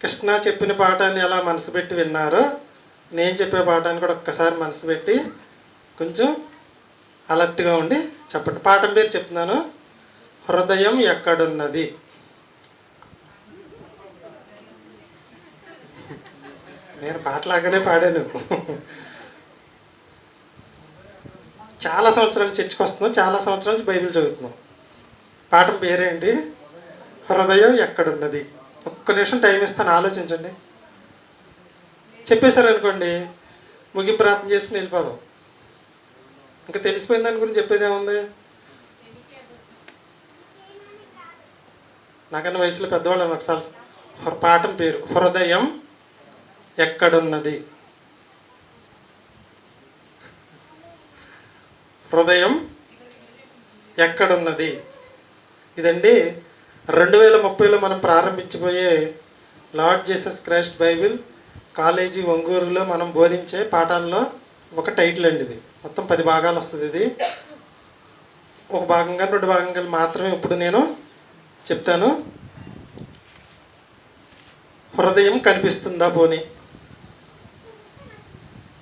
కృష్ణ చెప్పిన పాఠాన్ని ఎలా మనసు పెట్టి విన్నారో నేను చెప్పే పాఠాన్ని కూడా ఒక్కసారి మనసు పెట్టి కొంచెం అలర్ట్గా ఉండి చెప్పండి. పాఠం పేరు చెప్తున్నాను, హృదయం ఎక్కడున్నది. నేను పాటలాగానే పాడాను. చాలా సంవత్సరాల నుంచి చర్చకు వస్తున్నాం, చాలా సంవత్సరాల నుంచి బైబిల్ చదువుతున్నాం. పాఠం పేరేంటి? హృదయం ఎక్కడున్నది. ఒక్క నిమిషం టైం ఇస్తాను, ఆలోచించండి. చెప్పేశారనుకోండి ముగింపు ప్రార్థన చేసుకుని వెళ్ళిపోదాం. ఇంకా తెలిసిపోయిన దాని గురించి చెప్పేది ఏముంది? నాకన్నా వయసులో పెద్దవాళ్ళు ఒకసారి పాఠం పేరు హృదయం ఎక్కడున్నది. హృదయం ఎక్కడున్నది. ఇదండి 2030లో మనం ప్రారంభించబోయే Lord Jesus Christ Bible college ఒంగూరులో మనం బోధించే పాఠాల్లో ఒక టైటిల్ అండి. ఇది మొత్తం 10 భాగాలు వస్తుంది. ఇది ఒక భాగంగా 2 భాగంగా మాత్రమే ఇప్పుడు నేను చెప్తాను. హృదయం కనిపిస్తుందా? పోనీ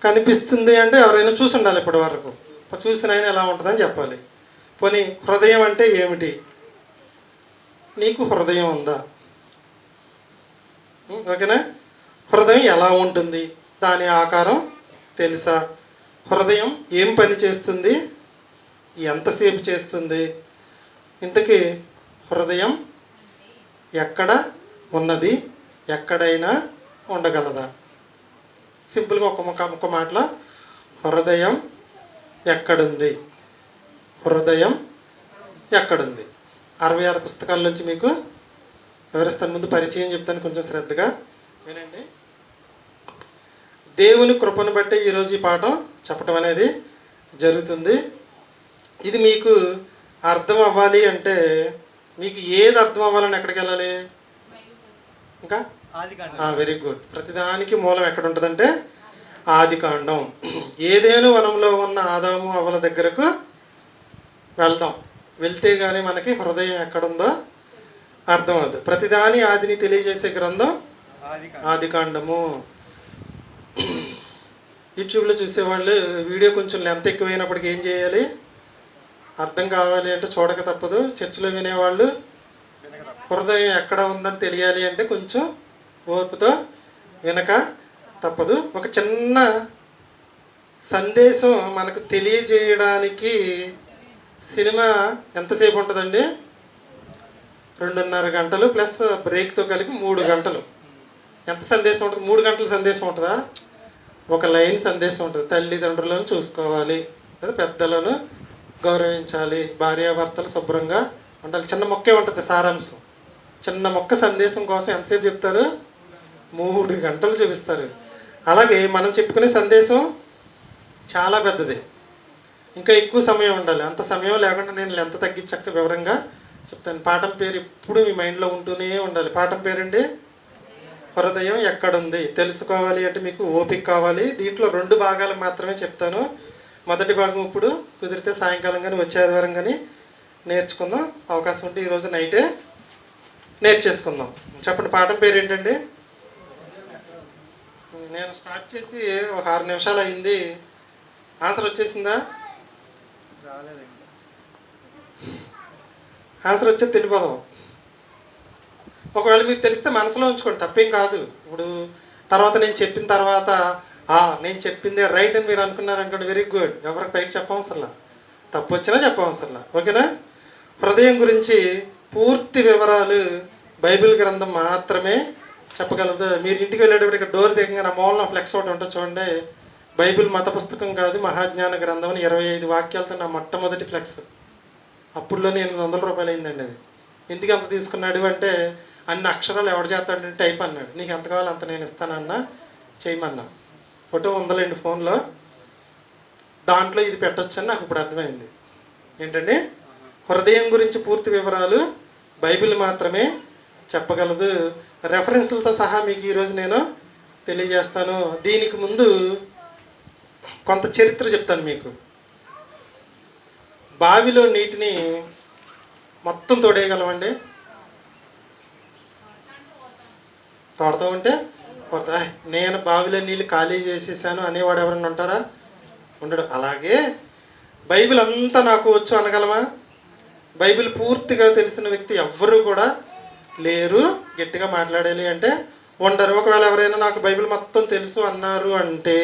కనిపిస్తుంది అంటే ఎవరైనా చూసి ఉండాలి. ఇప్పటి వరకు చూసిన ఆయన ఎలా ఉంటుందని చెప్పాలి. పోనీ హృదయం అంటే ఏమిటి? నీకు హృదయం ఉందా? ఓకేనా? హృదయం ఎలా ఉంటుంది? దాని ఆకారం తెలుసా? హృదయం ఏం పని చేస్తుంది? ఎంతసేపు చేస్తుంది? ఇంతకీ హృదయం ఎక్కడ ఉన్నది? ఎక్కడైనా ఉండగలదా? సింపుల్గా ఒక మాటలో హృదయం ఎక్కడుంది? హృదయం ఎక్కడుంది? 66 పుస్తకాల నుంచి మీకు వివరిస్తాను. ముందు పరిచయం చెప్తాను, కొంచెం శ్రద్ధగా వినండి. దేవుని కృపను బట్టి ఈరోజు ఈ పాఠం చెప్పటం అనేది జరుగుతుంది. ఇది మీకు అర్థం అవ్వాలి అంటే మీకు ఏది అర్థం అవ్వాలని ఎక్కడికి వెళ్ళాలి? ఇంకా వెరీ గుడ్. ప్రతిదానికి మూలం ఎక్కడ ఉంటుందంటే ఆదికాండం. ఏదేను వనంలో ఉన్న ఆదాము అవ్వల దగ్గరకు వెళ్దాం. వెళ్తే కానీ మనకి హృదయం ఎక్కడుందో అర్థం అవుతుంది. ప్రతిదాని ఆదిని తెలియజేసే గ్రంథం ఆదికాండము. యూట్యూబ్లో చూసేవాళ్ళు వీడియో కొంచెం లెంత్ ఎక్కువైనప్పటికీ ఏం చేయాలి? అర్థం కావాలి అంటే చూడక తప్పదు. చర్చిలో వినేవాళ్ళు హృదయం ఎక్కడ ఉందని తెలియాలి అంటే కొంచెం ఓర్పుతో వినక తప్పదు. ఒక చిన్న సందేశం మనకు తెలియజేయడానికి సినిమా ఎంతసేపు ఉంటుందండి? 2.5 గంటలు ప్లస్ బ్రేక్తో కలిపి 3 గంటలు. ఎంత సందేశం ఉంటుంది? 3 గంటల సందేశం ఉంటుందా? ఒక లైన్ సందేశం ఉంటుంది. తల్లిదండ్రులను చూసుకోవాలి, లేదా పెద్దలను గౌరవించాలి, భార్యాభర్తలు శుభ్రంగా ఉండాలి. చిన్న మొక్కే ఉంటుంది సారాంశం. చిన్న మొక్క సందేశం కోసం ఎంతసేపు చెప్తారు? 3 గంటలు చూపిస్తారు. అలాగే మనం చెప్పుకునే సందేశం చాలా పెద్దది, ఇంకా ఎక్కువ సమయం ఉండాలి. అంత సమయం లేకుండా నేను ఎంత తగ్గించక్క వివరంగా చెప్తాను. పాఠం పేరు ఇప్పుడు మీ మైండ్లో ఉంటూనే ఉండాలి. పాఠం పేరండి హృదయం ఎక్కడుంది. తెలుసుకోవాలి అంటే మీకు ఓపిక కావాలి. దీంట్లో 2 భాగాలు మాత్రమే చెప్తాను. మొదటి భాగం ఇప్పుడు కుదిరితే సాయంకాలం కానీ వచ్చే ఆదివారం కానీ నేర్చుకుందాం. అవకాశం ఉంటే ఈరోజు నైటే నేర్చేసుకుందాం. చెప్పండి, పాఠం పేరు ఏంటండి? నేను స్టార్ట్ చేసి ఒక 6 నిమిషాలు అయింది. ఆన్సర్ వచ్చేసిందా? ఆన్సర్ వచ్చేది తెలిపోదాం. ఒకవేళ మీకు తెలిస్తే మనసులో ఉంచుకోండి, తప్పేం కాదు. ఇప్పుడు తర్వాత నేను చెప్పిన తర్వాత నేను చెప్పిందే రైట్ అని మీరు అనుకున్నారనుకోండి, వెరీ గుడ్. ఎవరికి పైకి చెప్పవసరలా, తప్పు వచ్చినా చెప్పవసరలా. ఓకేనా? హృదయం గురించి పూర్తి వివరాలు బైబిల్ గ్రంథం మాత్రమే చెప్పగలదు. మీరు ఇంటికి వెళ్ళేటప్పుడు ఇక్కడ డోర్ దిగంగా మూలన ఫ్లెక్స్ ఒకటి ఉంటుంది చూడండి. బైబిల్ మత పుస్తకం కాదు, మహాజ్ఞాన గ్రంథం అని 25 వాక్యాలతో నా మొట్టమొదటి ఫ్లెక్స్. అప్పుడులోనే 800 రూపాయలు అయిందండి అది. ఎందుకు అంత తీసుకున్నాడు అంటే అన్ని అక్షరాలు ఎవడు చేస్తాడంటే టైప్ అన్నాడు. నీకు ఎంత కావాలో అంత నేను ఇస్తానన్నా, చేయమన్నా. ఫోటో ఉందలేండి ఫోన్లో, దాంట్లో ఇది పెట్టొచ్చని నాకు ఇప్పుడు అర్థమైంది. ఏంటండి? హృదయం గురించి పూర్తి వివరాలు బైబిల్ మాత్రమే చెప్పగలదు. రెఫరెన్స్లతో సహా మీకు ఈరోజు నేను తెలియజేస్తాను. దీనికి ముందు కొంత చరిత్ర చెప్తాను మీకు. బావిలో నీటిని మొత్తం తోడేయగలమండి? తోడుతూ ఉంటే కొడతా. నేను బావిలో నీళ్ళు ఖాళీ చేసేసాను అనేవాడు ఎవరైనా ఉంటారా? ఉండడు. అలాగే బైబిల్ అంతా నాకు వచ్చు అనగలమా? బైబిల్ పూర్తిగా తెలిసిన వ్యక్తి ఎవ్వరూ కూడా లేరు. గట్టిగా మాట్లాడాలి అంటే ఉండరు. ఒకవేళ ఎవరైనా నాకు బైబిల్ మొత్తం తెలుసు అన్నారు అంటే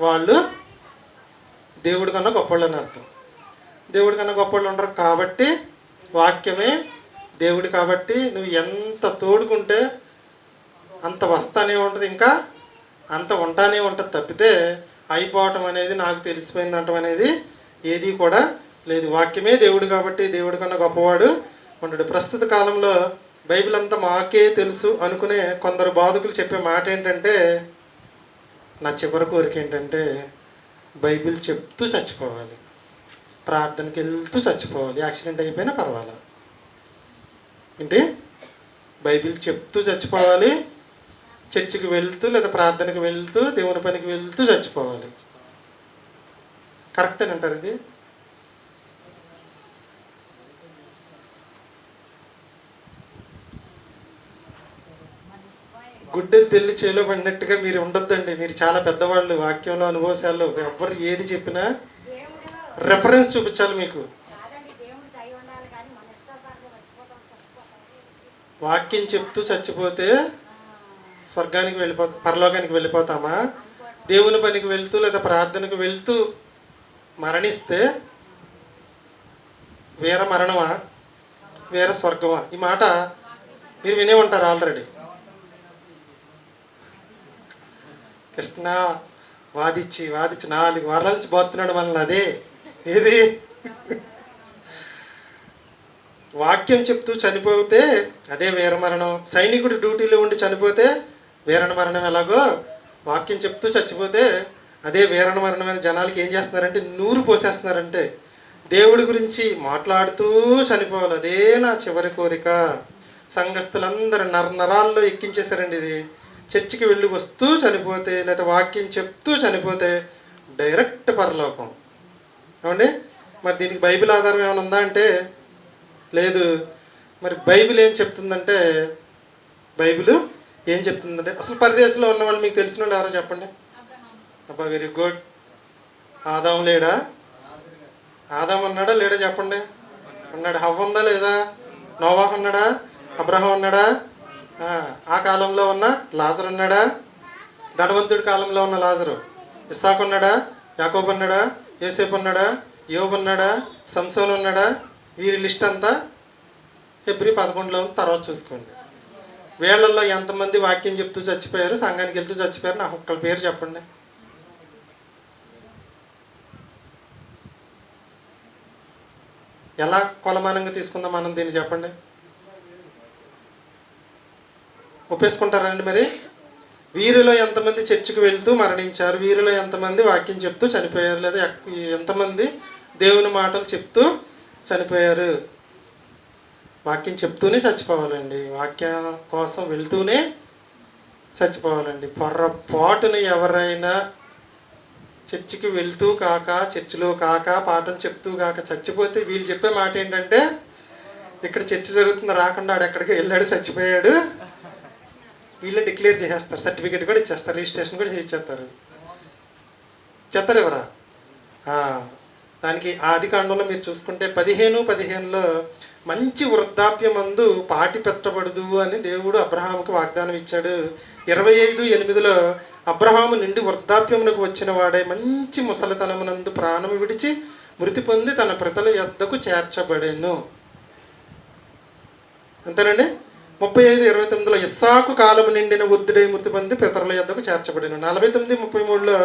వాళ్ళు దేవుడి కన్నా గొప్పవాళ్ళు అని అర్థం. దేవుడి కన్నా గొప్పవాళ్ళు ఉండరు. కాబట్టి వాక్యమే దేవుడు. కాబట్టి నువ్వు ఎంత తోడుకుంటే అంత వస్తానే ఉంటుంది, ఇంకా అంత ఉంటానే ఉంటుంది. తప్పితే అయిపోవటం అనేది, నాకు తెలిసిపోయింది అంటం అనేది ఏది కూడా లేదు. వాక్యమే దేవుడు కాబట్టి దేవుడి కన్నా గొప్పవాడు ఉండడు. ప్రస్తుత కాలంలో బైబిల్ అంతా మాకే తెలుసు అనుకునే కొందరు బాధకులు చెప్పే మాట ఏంటంటే, నా చివరి కోరిక ఏంటంటే బైబిల్ చెప్తూ చచ్చిపోవాలి, ప్రార్థనకి వెళ్తూ చచ్చిపోవాలి, యాక్సిడెంట్ అయిపోయినా పర్వాలా. ఏంటి? బైబిల్ చెప్తూ చచ్చిపోవాలి, చర్చికి వెళ్తూ లేదా ప్రార్థనకి వెళ్తూ దేవుని పనికి వెళ్తూ చచ్చిపోవాలి. కరెక్టేనంటారు ఇది? గుడ్డె తెల్లి చేలో పడినట్టుగా మీరు ఉండొద్దండి. మీరు చాలా పెద్దవాళ్ళు, వాక్యంలో అనుభవశాలు. ఎవరు ఏది చెప్పినా రెఫరెన్స్ చూపించాలి మీకు. వాక్యం చెప్తూ చచ్చిపోతే స్వర్గానికి పరలోకానికి వెళ్ళిపోతామా? దేవుని పనికి వెళ్తూ లేదా ప్రార్థనకు వెళ్తూ మరణిస్తే వేరే మరణమా, వేరే స్వర్గమా? ఈ మాట మీరు వినే ఉంటారు ఆల్రెడీ. కృష్ణ వాదించి 4 వారాల నుంచి పోతున్నాడు మనల్ని. అదే ఏది? వాక్యం చెప్తూ చనిపోతే అదే వీరమరణం. సైనికుడు డ్యూటీలో ఉండి చనిపోతే వీరణ మరణం ఎలాగో, వాక్యం చెప్తూ చచ్చిపోతే అదే వీరణ మరణం అని జనాలకి ఏం చేస్తున్నారంటే నూరు పోసేస్తున్నారంటే. దేవుడి గురించి మాట్లాడుతూ చనిపోవాలి, అదే నా చివరి కోరిక. సంఘస్థులందరూ నరాల్లో ఎక్కించేశారండి ఇది. చర్చికి వెళ్ళి వస్తూ చనిపోతే లేదా వాక్యం చెప్తూ చనిపోతే డైరెక్ట్ పరలోకం. ఏమండి? మరి దీనికి బైబిల్ ఆధారం ఏమైనా ఉందా అంటే లేదు. మరి బైబిల్ ఏం చెప్తుందంటే, బైబిల్ ఏం చెప్తుందంటే అసలు పరదేశంలో ఉన్న వాళ్ళు మీకు తెలిసిన వాళ్ళు ఎవరో చెప్పండి. అబ్బా వెరీ గుడ్. ఆదాం లేడా? ఆదాం ఉన్నాడా లేడా చెప్పండి. ఉన్నాడు. హవ్వ ఉందా లేదా? నోవాహు ఉన్నాడా? అబ్రహాం ఉన్నాడా? ఆ కాలంలో ఉన్న లాజరు ఉన్నాడా? ధనవంతుడి కాలంలో ఉన్న లాజరు. ఇస్సాకు ఉన్నాడా? యాకోబు ఉన్నాడా? యోసేపు ఉన్నాడా? యోబు ఉన్నాడా? సంసోను ఉన్నాడా? వీరి లిస్ట్ అంతా ఫిబ్రవరి 11లో తర్వాత చూసుకోండి. వీళ్ళల్లో ఎంతమంది వాక్యం చెప్తూ చచ్చిపోయారు, సంఘానికి వెళ్తూ చచ్చిపోయారు? నాకు ఒక్కళ్ళ పేరు చెప్పండి. ఎలా కొలమానంగా తీసుకుందాం మనం దీన్ని చెప్పండి. ఒప్పేసుకుంటారండి? మరి వీరిలో ఎంతమంది చర్చికి వెళ్తూ మరణించారు? వీరిలో ఎంతమంది వాక్యం చెప్తూ చనిపోయారు? లేదా ఎంతమంది దేవుని మాటలు చెప్తూ చనిపోయారు? వాక్యం చెప్తూనే చచ్చిపోవాలండి. వాక్యం కోసం వెళ్తూనే చచ్చిపోవాలండి. పొరపాటును ఎవరైనా చర్చికి వెళ్తూ కాక, చర్చిలో కాక, పాఠం చెప్తూ కాక చచ్చిపోతే వీళ్ళు చెప్పే మాట ఏంటంటే, ఇక్కడ చర్చ జరుగుతుంది రాకుండా ఆడు ఎక్కడికి వెళ్ళాడు, చచ్చిపోయాడు. వీళ్ళే డిక్లేర్ చేసేస్తారు, సర్టిఫికేట్ కూడా ఇచ్చేస్తారు, రిజిస్ట్రేషన్ కూడా చేయించేస్తారు. చెప్తారు ఎవరా? దానికి ఆదికాండంలో మీరు చూసుకుంటే 15:15లో మంచి వృద్ధాప్యమందు పాటి పెట్టబడదు అని దేవుడు అబ్రహాముకు వాగ్దానం ఇచ్చాడు. 25:8లో అబ్రహాము నిండి వృద్ధాప్యమునకు వచ్చిన వాడే మంచి ముసలితనమునందు ప్రాణము విడిచి మృతి పొంది తన ప్రతల యొద్దకు చేర్చబడెను. అంతేనండి. 35:29లో ఇస్సాకు కాలము నిండిన వృద్ధుడై మృతి పొంది పితరుల యొద్దకు చేర్చబడెను. 49:33లో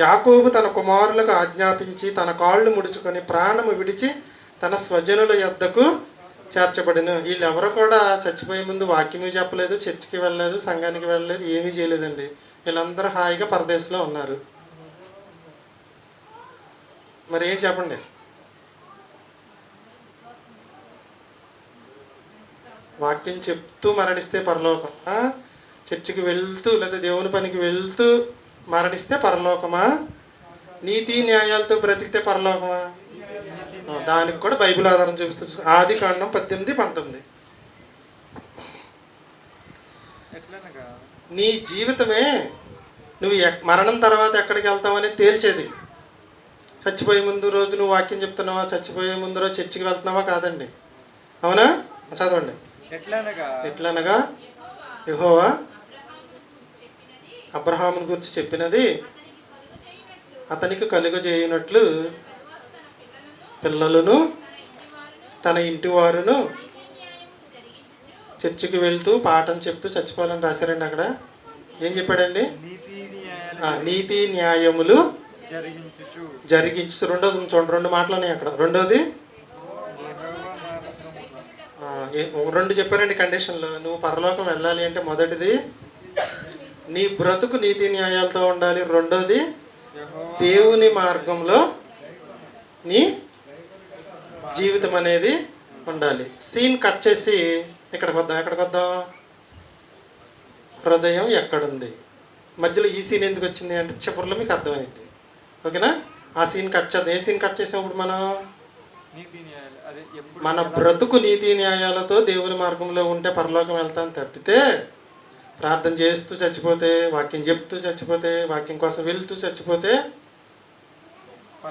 యాకోబు తన కుమారులకు ఆజ్ఞాపించి తన కాళ్ళు ముడుచుకొని ప్రాణము విడిచి తన స్వజనుల యొద్దకు చేర్చబడిను. వీళ్ళు ఎవరు కూడా చచ్చిపోయే ముందు వాక్యము చెప్పలేదు, చర్చికి వెళ్ళలేదు, సంఘానికి వెళ్ళలేదు, ఏమీ చేయలేదండి. వీళ్ళందరూ హాయిగా పరదేశంలో ఉన్నారు. మరి ఏంటి చెప్పండి? వాక్యం చెప్తూ మరణిస్తే పరలోకం, చర్చికి వెళ్తూ లేదా దేవుని పనికి వెళ్తూ మరణిస్తే పరలోకమా? నీతి న్యాయాలతో బ్రతికితే పరలోకమా? దానికి కూడా బైబిల్ ఆధారం చూపిస్తుంది. ఆదికాండం 18:19. నీ జీవితమే నువ్వు మరణం తర్వాత ఎక్కడికి వెళ్తావని తేల్చేది. చచ్చిపోయే ముందు రోజు నువ్వు వాక్యం చెప్తున్నావా, చచ్చిపోయే ముందు రోజు చర్చికి వెళ్తున్నావా కాదండి. అవునా? చదవండి. ఎట్లనగా యెహోవా అబ్రహామును గురించి చెప్పినది అతనికి కలుగజేయునట్లు పిల్లలను తన ఇంటి వారును చర్చికి వెళ్తూ పాఠం చెప్తూ చచ్చిపోవాలని రాశారండి. అక్కడ ఏం చెప్పాడండి? నీతి న్యాయములు జరిగించు. రెండోది చూడండి, 2 మాటలు ఉన్నాయి అక్కడ. రెండోది 2 చెప్పారండి కండిషన్లో. నువ్వు పరలోకం వెళ్ళాలి అంటే మొదటిది నీ బ్రతుకు నీతి న్యాయాలతో ఉండాలి. రెండోది దేవుని మార్గంలో నీ జీవితం అనేది ఉండాలి. సీన్ కట్ చేసి ఎక్కడికి వద్దాం. హృదయం ఎక్కడుంది? మధ్యలో ఈ సీన్ ఎందుకు వచ్చింది అంటే చివరిలో మీకు అర్థమైంది. ఓకేనా? ఆ సీన్ కట్ చేద్దాం. ఏ సీన్ కట్ చేసినప్పుడు మన బ్రతుకు నీతి న్యాయాలతో దేవుని మార్గంలో ఉంటే పరలోకం వెళ్తాను తప్పితే ప్రార్థన చేస్తూ చచ్చిపోతే, వాక్యం చెప్తూ చచ్చిపోతే, వాక్యం కోసం వెళ్తూ చచ్చిపోతే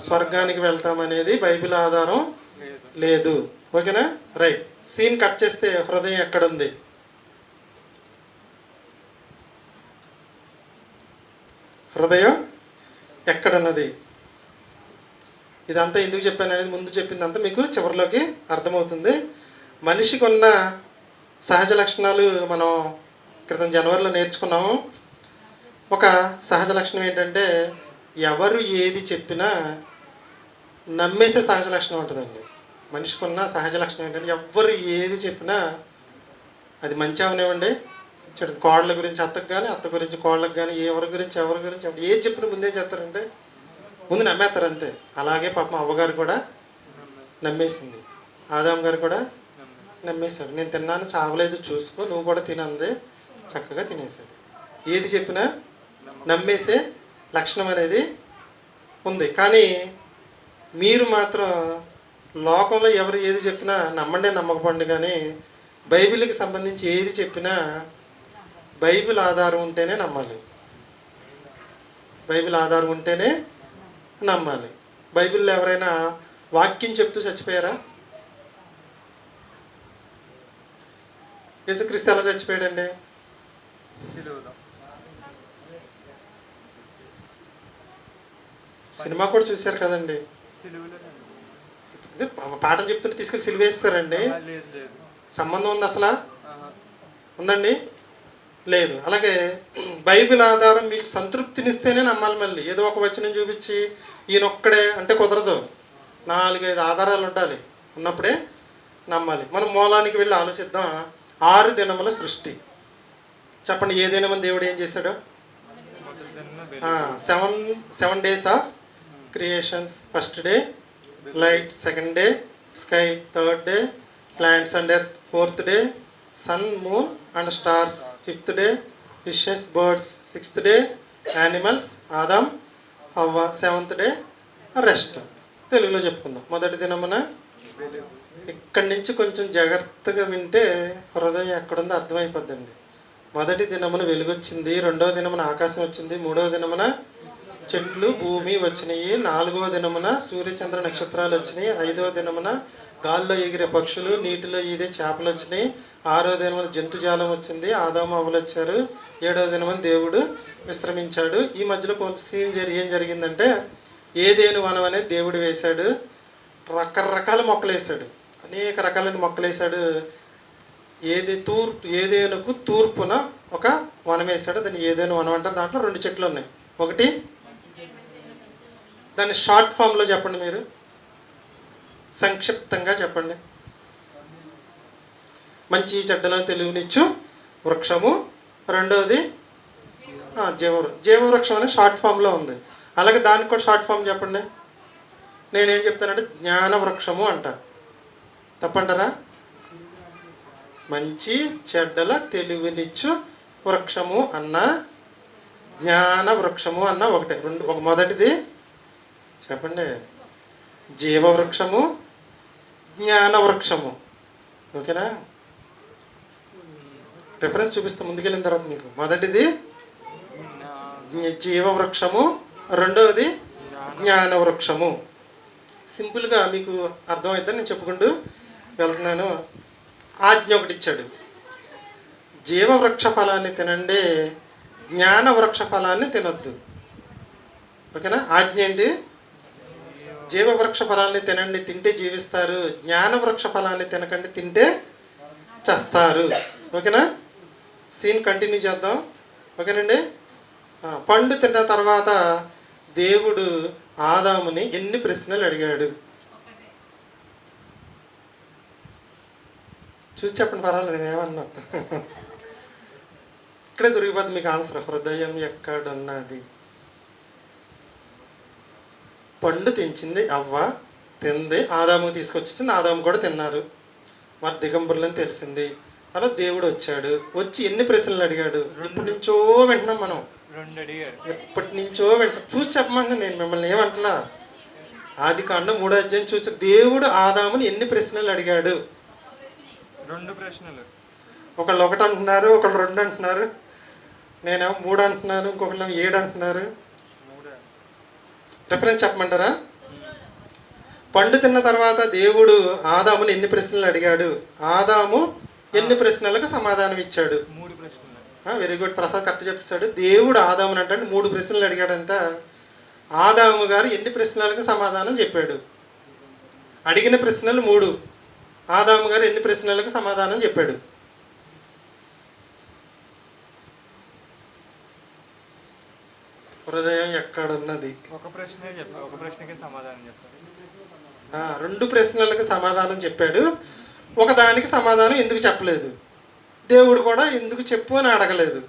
స్వర్గానికి వెళ్తామనేది బైబిల్ ఆధారం లేదు. ఓకేనా? రైట్. సీన్ కట్ చేస్తే హృదయం ఎక్కడుంది? హృదయం ఎక్కడున్నది? ఇదంతా ఎందుకు చెప్పాను అనేది ముందు చెప్పిందంతా మీకు చివరిలోకి అర్థమవుతుంది. మనిషికి ఉన్న సహజ లక్షణాలు మనం క్రితం జనవరిలో నేర్చుకున్నాము. ఒక సహజ లక్షణం ఏంటంటే ఎవరు ఏది చెప్పినా నమ్మేసే సహజ లక్షణం ఉంటుందండి. మనిషికి ఉన్న సహజ లక్షణం ఏంటంటే ఎవరు ఏది చెప్పినా అది మంచి అవనివ్వండి, చెడు. కోడల గురించి అత్తకు కానీ, అత్త గురించి కోళ్ళకు కానీ, ఎవరి గురించి ఏది చెప్పినా ముందేం చేస్తారంటే ముందు నమ్మేస్తారు అంతే. అలాగే పాపం అవ్వగారు కూడా నమ్మేసింది, ఆదాం గారు కూడా నమ్మేశాడు. నేను తిన్నాను, చావలేదు, చూసుకో, నువ్వు కూడా తినంది, చక్కగా తినేశాడు. ఏది చెప్పినా నమ్మేసే లక్షణం అనేది ఉంది. కానీ మీరు మాత్రం లోకంలో ఎవరు ఏది చెప్పినా నమ్మండి నమ్మకపోండి, కానీ బైబిల్కి సంబంధించి ఏది చెప్పినా బైబిల్ ఆధారం ఉంటేనే నమ్మాలి. బైబిల్ ఆధారం ఉంటేనే నమ్మాలి. బైబిల్లో ఎవరైనా వాక్యం చెప్తూ చచ్చిపోయారా? యేసుక్రీస్తు ఎలా చచ్చిపోయాడండి? సినిమా కూడా చూశారు కదండి. పాఠం చెప్తుంటే తీసుకెళ్ళి సిలువేస్తారండి. సంబంధం ఉంది అసలు? ఉందండి? లేదు. అలాగే బైబిల్ ఆధారం మీకు సంతృప్తినిస్తేనే నమ్మాలి. మళ్ళీ ఏదో ఒక వచనం చూపించి ఈయనొక్కడే అంటే కుదరదు. 4-5 ఆధారాలు ఉండాలి, ఉన్నప్పుడే నమ్మాలి. మనం మూలానికి వెళ్ళి ఆలోచిద్దాం. 6 దినముల సృష్టి. చెప్పండి, ఏ దినమని దేవుడు ఏం చేశాడు? 7 days of creations. First day light, second day sky, third day plants and earth, fourth day sun, moon and stars, fifth day fishes, birds, sixth day animals, ఆదాం, హవ్వ, సెవెంత్ డే రెస్ట్. తెలుగులో చెప్పుకుందాం. మొదటి దినమున, ఇక్కడి నుంచి కొంచెం జాగ్రత్తగా వింటే హృదయం ఎక్కడుందో అర్థమైపోద్దండి. మొదటి దినమున వెలుగొచ్చింది, రెండవ దినమున ఆకాశం వచ్చింది, మూడవ దినమున చెట్లు భూమి వచ్చినాయి, 4వ దినమున సూర్యచంద్ర నక్షత్రాలు వచ్చినాయి, 5వ దినమున గాల్లో ఎగిరే పక్షులు, నీటిలో ఈదే చేపలు వచ్చినాయి, 6వ దినమున జంతుజాలం వచ్చింది, ఆదాము అవ్వలు వచ్చారు, 7వ దినమున దేవుడు విశ్రమించాడు. ఈ మధ్యలో కొంత సీన్ ఏం జరిగిందంటే ఏదేను వనం అనేది దేవుడు వేశాడు. రకరకాల మొక్కలు వేశాడు, అనేక రకాలైన మొక్కలు వేశాడు. ఏదేనుకు తూర్పున ఒక వనం వేశాడు, దాన్ని ఏదేను వనం అంటారు. దాంట్లో 2 చెట్లు ఉన్నాయి. ఒకటి, దాన్ని షార్ట్ ఫామ్లో చెప్పండి, మీరు సంక్షిప్తంగా చెప్పండి. మంచి చెడ్డలను తెలివినిచ్చు వృక్షము. రెండోది జీవవృక్షం అనే షార్ట్ ఫామ్లో ఉంది. అలాగే దానికి కూడా షార్ట్ ఫామ్ చెప్పండి. నేనేం చెప్తానంటే జ్ఞాన వృక్షము అంట. తప్పంటారా? మంచి చెడ్డల తెలివినిచ్చు వృక్షము అన్న, జ్ఞాన వృక్షము అన్న ఒకటే. ఒక మొదటిది చెప్పండి, జీవవృక్షము, జ్ఞాన వృక్షము. ఓకేనా? రిఫరెన్స్ చూపిస్తాం ముందుకెళ్ళిన తర్వాత మీకు. మొదటిది జీవవృక్షము, రెండవది జ్ఞాన వృక్షము. సింపుల్గా మీకు అర్థమవుతుందని నేను చెప్పుకుంటూ వెళ్తున్నాను. ఆజ్ఞ ఒకటి ఇచ్చాడు, జీవవృక్ష ఫలాన్ని తినండి, జ్ఞాన వృక్ష ఫలాన్ని తినొద్దు. ఓకేనా? ఆజ్ఞ ఏంటి? జీవవృక్ష ఫలాన్ని తినండి, తింటే జీవిస్తారు. జ్ఞాన వృక్ష ఫలాన్ని తినకండి, తింటే చస్తారు. ఓకేనా? సీన్ కంటిన్యూ చేద్దాం. ఓకేనండి? పండు తిన్న తర్వాత దేవుడు ఆదాముని ఎన్ని ప్రశ్నలు అడిగాడు? చూసి చెప్పండి, పర్వాలేదు, నేనేమన్నా. ఇక్కడే దొరికిపోతుంది మీకు ఆన్సర్. హృదయం ఎక్కడున్నది? పండు తెంచింది అవ్వ, తింది, ఆదాము తీసుకొచ్చింది, ఆదాము కూడా తిన్నారు. మరి దిగంబరులని తెలిసింది. అలా దేవుడు వచ్చాడు, వచ్చి ఎన్ని ప్రశ్నలు అడిగాడు? ఎప్పటి నుంచో వింటున్నాం మనం, ఎప్పటి నుంచో వింటాం. చూసి చెప్పమంటే నేను మిమ్మల్ని ఏమంటలా. ఆదికాండం 3వ అధ్యాయం చూసి దేవుడు ఆదాముని ఎన్ని ప్రశ్నలు అడిగాడు? 2 ప్రశ్నలు. ఒకళ్ళు 1 అంటున్నారు, ఒకళ్ళు 2 అంటున్నారు, నేనేమో 3 అంటున్నాను, ఇంకొకళ్ళు 7 అంటున్నారు. రిఫరెన్స్ చెప్పమంటారా? పండు తిన్న తర్వాత దేవుడు ఆదాముని ఎన్ని ప్రశ్నలు అడిగాడు? ఆదాము ఎన్ని ప్రశ్నలకు సమాధానం ఇచ్చాడు? 3 ప్రశ్నలు. వెరీ గుడ్, ప్రసాద్ కరెక్ట్ చెప్పేశాడు. దేవుడు ఆదాముని అంటే 3 ప్రశ్నలు అడిగాడంట. ఆదాము గారు ఎన్ని ప్రశ్నలకు సమాధానం చెప్పాడు? అడిగిన ప్రశ్నలు 3, ఆదాము గారు ఎన్ని ప్రశ్నలకు సమాధానం చెప్పాడు? హృదయం ఎక్కడున్నది? ఒక ప్రశ్నే చెప్పాడు, ఒక ప్రశ్నకే సమాధానం చెప్పాడు. 2 ప్రశ్నలకు సమాధానం చెప్పాడు. ఒకదానికి సమాధానం ఎందుకు చెప్పలేదు? దేవుడు కూడా ఎందుకు చెప్పు అని అడగలేదు.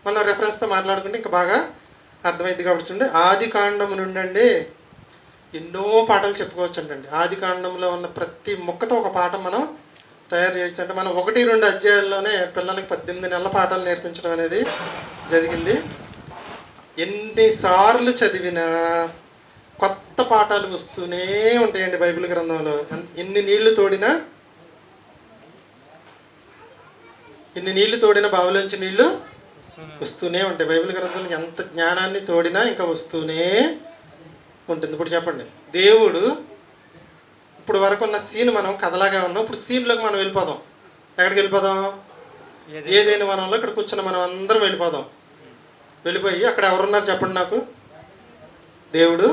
మనం రెఫరెన్స్తో మాట్లాడుకుంటే ఇంకా బాగా అర్థమైంది. కాబట్టి చూడండి, ఆది కాండం నుండి ఎన్నో పాటలు చెప్పుకోవచ్చు అంటండి. ఆది కాండంలో ఉన్న ప్రతి ముక్కతో ఒక పాఠం మనం తయారు చేయొచ్చు. అంటే మనం 1-2 అధ్యాయాల్లోనే పిల్లలకి 18 నెలల పాఠాలు నేర్పించడం అనేది జరిగింది. ఎన్నిసార్లు చదివినా కొత్త పాఠాలు వస్తూనే ఉంటాయండి బైబిల్ గ్రంథంలో. ఎన్ని నీళ్లు తోడినా బావిలోంచి నీళ్లు వస్తూనే ఉంటాయి. బైబిల్ గ్రంథంలో ఎంత జ్ఞానాన్ని తోడినా ఇంకా వస్తూనే ఉంటుంది. ఇప్పుడు చెప్పండి, దేవుడు ఇప్పుడు వరకు ఉన్న సీన్ మనం కథలాగా ఉన్నాం. ఇప్పుడు సీన్లోకి మనం వెళ్ళిపోదాం. ఎక్కడికి వెళ్ళిపోదాం? ఏదైనా వనంలో ఇక్కడ కూర్చున్న మనం అందరం వెళ్ళిపోదాం. వెళ్ళిపోయి అక్కడ ఎవరున్నారు చెప్పండి నాకు? దేవుడు,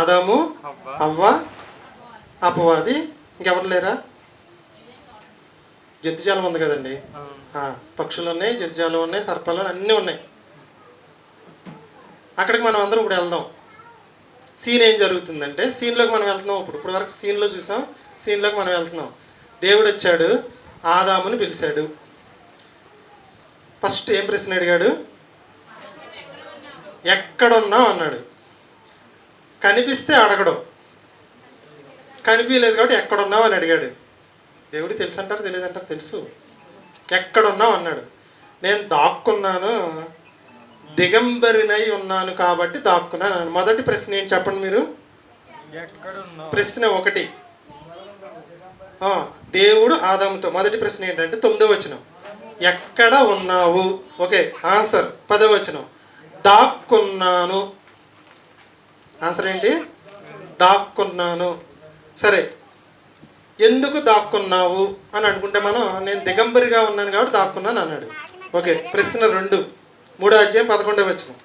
ఆదాము, అవ్వ, అపవాది, ఇంకెవరు లేరా? జంతుజాలం ఉంది కదండి, పక్షులు ఉన్నాయి, జంతుజాలం ఉన్నాయి, సర్పాలు అన్నీ ఉన్నాయి. అక్కడికి మనం అందరం ఇప్పుడు వెళ్దాం. సీన్ ఏం జరుగుతుందంటే, సీన్లోకి మనం వెళ్తున్నాం. ఇప్పుడు వరకు సీన్లో చూసాం, సీన్లోకి మనం వెళ్తున్నాం. దేవుడు వచ్చాడు, ఆదాముని పిలిచాడు. ఫస్ట్ ఏం ప్రశ్న అడిగాడు? ఎక్కడున్నావు అన్నాడు. కనిపిస్తే అడగడం, కనిపించలేదు కాబట్టి ఎక్కడున్నావు అని అడిగాడు. దేవుడు తెలుసు అంటారు, తెలియదంటారు? తెలుసు. ఎక్కడున్నావు అన్నాడు. నేను దాక్కున్నాను, దిగంబరినై ఉన్నాను కాబట్టి దాక్కున్నాను. మొదటి ప్రశ్న ఏంటి చెప్పండి మీరు? ప్రశ్న 1, దేవుడు ఆదాముతో మొదటి ప్రశ్న ఏంటంటే 9వ వచనం, ఎక్కడ ఉన్నావు? ఓకే, ఆన్సర్ 10వ వచనం, దాక్కున్నాను. ఆన్సర్ ఏంటి? దాక్కున్నాను. సరే, ఎందుకు దాక్కున్నావు అని అనుకుంటే మనం, నేను దిగంబరిగా ఉన్నాను కాబట్టి దాక్కున్నాను అన్నాడు. ఓకే, ప్రశ్న 2, 3వ అధ్యాయం 11వ వచనం,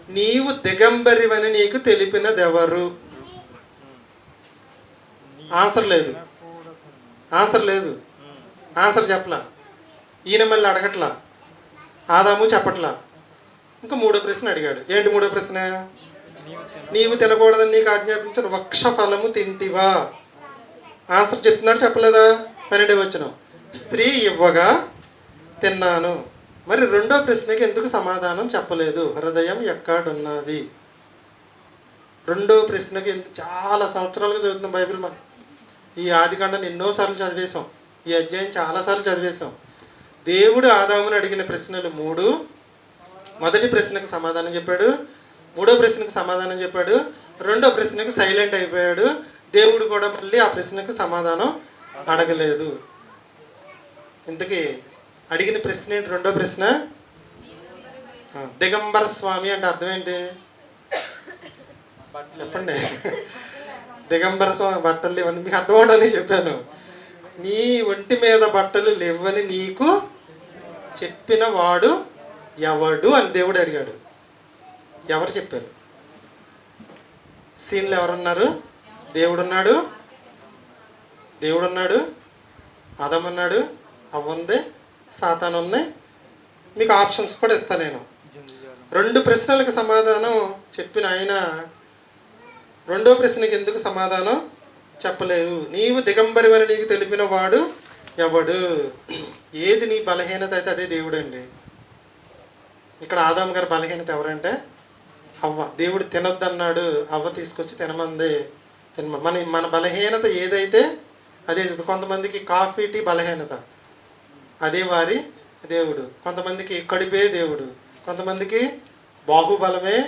నీవు దిగంబరివని నీకు తెలిపినదెవరు? ఆన్సర్ లేదు. ఆన్సర్ చెప్పలా. ఈయన మళ్ళీ అడగట్లా, ఆదాము చెప్పట్లా. ఇంకా 3వ ప్రశ్న అడిగాడు. ఏంటి 3వ ప్రశ్న? నీవు తినకూడదని నీకు ఆజ్ఞాపించిన వృక్ష ఫలము తింటివా? ఆన్సర్ చెప్తున్నాడు, చెప్పలేదా? 12వ వచనం, స్త్రీ ఇవ్వగా తిన్నాను. మరి 2వ ప్రశ్నకి ఎందుకు సమాధానం చెప్పలేదు? హృదయం ఎక్కడున్నది? 2వ ప్రశ్నకి ఎందుకు? చాలా సంవత్సరాలుగా చదువుతున్నాం బైబిల్. మనం ఈ ఆదికాండాన్ని ఎన్నోసార్లు చదివేశాం, ఈ అధ్యాయం చాలాసార్లు చదివేశాం. దేవుడు ఆదాముని అడిగిన ప్రశ్నలు 3. మొదటి ప్రశ్నకు సమాధానం చెప్పాడు, 3వ ప్రశ్నకు సమాధానం చెప్పాడు, 2వ ప్రశ్నకు సైలెంట్ అయిపోయాడు. దేవుడు కూడా మళ్ళీ ఆ ప్రశ్నకు సమాధానం అడగలేదు. ఇంతకీ అడిగిన ప్రశ్న ఏంటి? రెండో ప్రశ్న, దిగంబర స్వామి అంటే అర్థం ఏంటి చెప్పండి. దిగంబర స్వామి బట్టలు లేవని మీకు అర్థం అవడానికి చెప్పాను. నీ ఒంటి మీద బట్టలు లేవని నీకు చెప్పిన వాడు ఎవడు అని దేవుడు అడిగాడు. ఎవరు చెప్పారు? సీన్లో ఎవరున్నారు? దేవుడున్నాడు, దేవుడున్నాడు, ఆదాము ఉన్నాడు, అవ్వ ఉంది, సాతాను ఉంది. మీకు ఆప్షన్స్ కూడా ఇస్తాను నేను. రెండు ప్రశ్నలకు సమాధానం చెప్పిన ఆయన రెండో ప్రశ్నకి ఎందుకు సమాధానం చెప్పలేవు? నీవు దిగంబరివని నీకు తెలిపిన వాడు ఎవడు? ఏది నీ బలహీనత అయితే అదే దేవుడు అండి. ఇక్కడ ఆదాము గారి బలహీనత ఎవరంటే అవ్వ. దేవుడు తినొద్దన్నాడు, అవ్వ తీసుకొచ్చి తినమంది. మన బలహీనత ఏదైతే అదే. కొంతమందికి కాఫీ టీ బలహీనత, అదే వారి దేవుడు. కొంతమందికి కడుపే దేవుడు, కొంతమందికి బాహుబలమే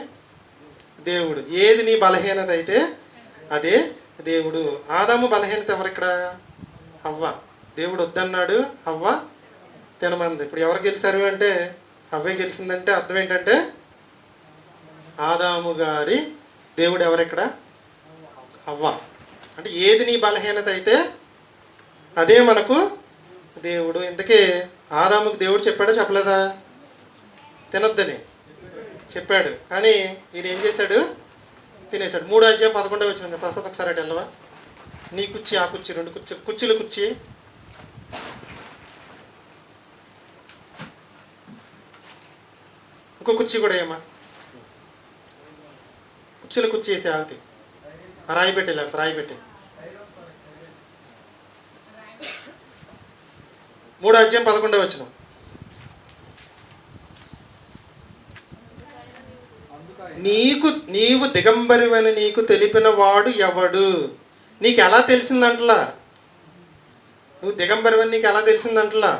దేవుడు. ఏది నీ బలహీనత అయితే అదే దేవుడు. ఆదాము బలహీనత ఎవరు ఇక్కడ? అవ్వ. దేవుడు వద్దన్నాడు, అవ్వ తినమంది. ఇప్పుడు ఎవరు గెలిచారు అంటే అవ్వే గెలిచిందంటే అర్థం ఏంటంటే ఆదాము గారి దేవుడు ఎవరెక్కడ? అవ్వ. అంటే ఏది నీ బలహీనత అయితే అదే మనకు దేవుడు. ఇంతకీ ఆదాముకు దేవుడు చెప్పాడా చెప్పలేదా? తినొద్దని చెప్పాడు. కానీ ఈయన ఏం చేశాడు? తినేశాడు. 3వ అధ్యాయం 11వ వచనం ప్రసాద్ ఒకసారి అటు వెళ్ళవా? నీ కుర్చీ, ఆ కుర్చీ, రెండు కుర్చీలు కుర్చీ. ఇంకో కుర్చీ కూడా ఏమా? కుర్చీలు కుర్చీ వేసి ఆగుతాయి. రాయి పెట్టి లేకపోతే రాయి పెట్టి. 3వ అధ్యాయం 11వ వచనం. నీవు దిగంబరివని నీకు తెలిపిన వాడు ఎవడు? నీకు ఎలా తెలిసిందంటలా? నువ్వు దిగంబరివని నీకు ఎలా తెలిసిందంటలా?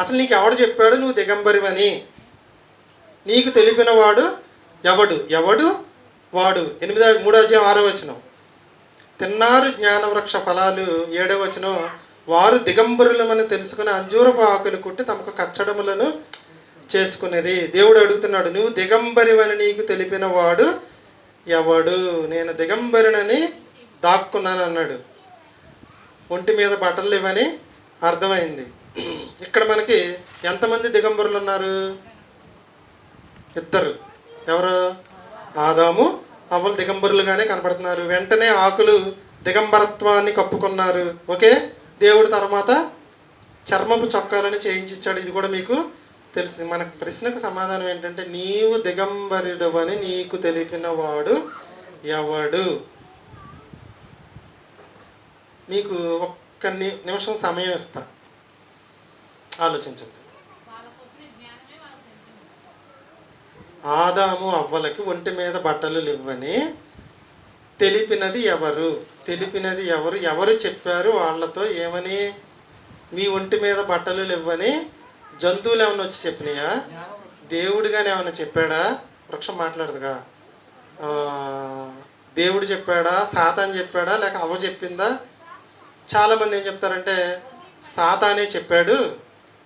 అసలు నీకు ఎవడు చెప్పాడు నువ్వు దిగంబరివని? నీకు తెలిపిన వాడు ఎవడు? ఎవడు వాడు? 3వ అధ్యాయం 6వ వచనం. తిన్నారు జ్ఞానవృక్ష ఫలాలు. 7వ వచనం. వారు దిగంబరులమని తెలుసుకుని అంజూరపు ఆకులు కుట్టి తమకు కచ్చడములను చేసుకునేది. దేవుడు అడుగుతున్నాడు, నువ్వు దిగంబరివని నీకు తెలిపిన వాడు ఎవడు? నేను దిగంబరినని దాక్కున్నాను అన్నాడు. ఒంటి మీద బట్టలు ఇవ్వని అర్థమైంది. ఇక్కడ మనకి ఎంతమంది దిగంబరులు ఉన్నారు? ఇద్దరు. ఎవరు? ఆదాము అవ్వలు దిగంబరులుగానే కనపడుతున్నారు. వెంటనే ఆకులు దిగంబరత్వాన్ని కప్పుకున్నారు. ఓకే. దేవుడు తర్వాత చర్మపు చొక్కాలని చేయించాడు. ఇది కూడా మీకు తెలుసు. మన ప్రశ్నకు సమాధానం ఏంటంటే నీవు దిగంబరుడవని నీకు తెలిపిన వాడు ఎవడు? మీకు ఒక్క నిమిషం సమయం ఇస్తా, ఆలోచించండి. ఆదాము అవ్వలకి ఒంటి మీద బట్టలు లేవని తెలిపినది ఎవరు? తెలిపినది ఎవరు? ఎవరు చెప్పారు వాళ్ళతో? ఏమని? మీ ఒంటి మీద బట్టలు లేవని జంతువులు ఏమైనా వచ్చి చెప్పినాయా? దేవుడిగానే ఏమైనా చెప్పాడా? వృక్షం మాట్లాడదుగా. దేవుడు చెప్పాడా? సాతాను చెప్పాడా? లేక అవ్వ చెప్పిందా? చాలామంది ఏం చెప్తారంటే సాతానే చెప్పాడు,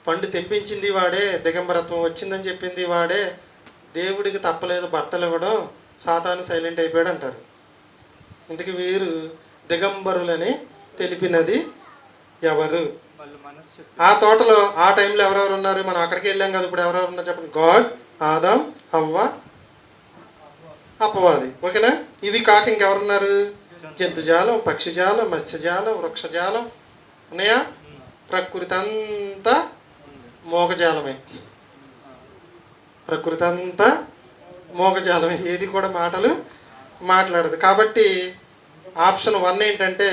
పండు తెంపించింది వాడే, దిగంబరత్వం వచ్చిందని చెప్పింది వాడే, దేవుడికి తప్పలేదు బట్టలు ఇవ్వడం, సాతాను సైలెంట్ అయిపోయాడు అంటారు. ఇందుకు వీరు దిగంబరులని తెలిపినది ఎవరు? ఆ తోటలో ఆ టైంలో ఎవరెవరు ఉన్నారు? మనం అక్కడికి వెళ్ళాం కదా. ఇప్పుడు ఎవరెవరు ఉన్నారు చెప్పండి. గాడ్, ఆదాం, హవ్వ, అపవాది. ఓకేనా? ఇవి కాక ఇంకెవరున్నారు? జంతుజాలం, పక్షిజాలం, మత్స్యజాలం, వృక్షజాలం ఉన్నాయా? ప్రకృతి అంతా మోగజాలమే. ప్రకృతి అంతా మోగజాలమే. ఏది కూడా మాటలు మాట్లాడదు. కాబట్టి ఆప్షన్ 1 ఏంటంటే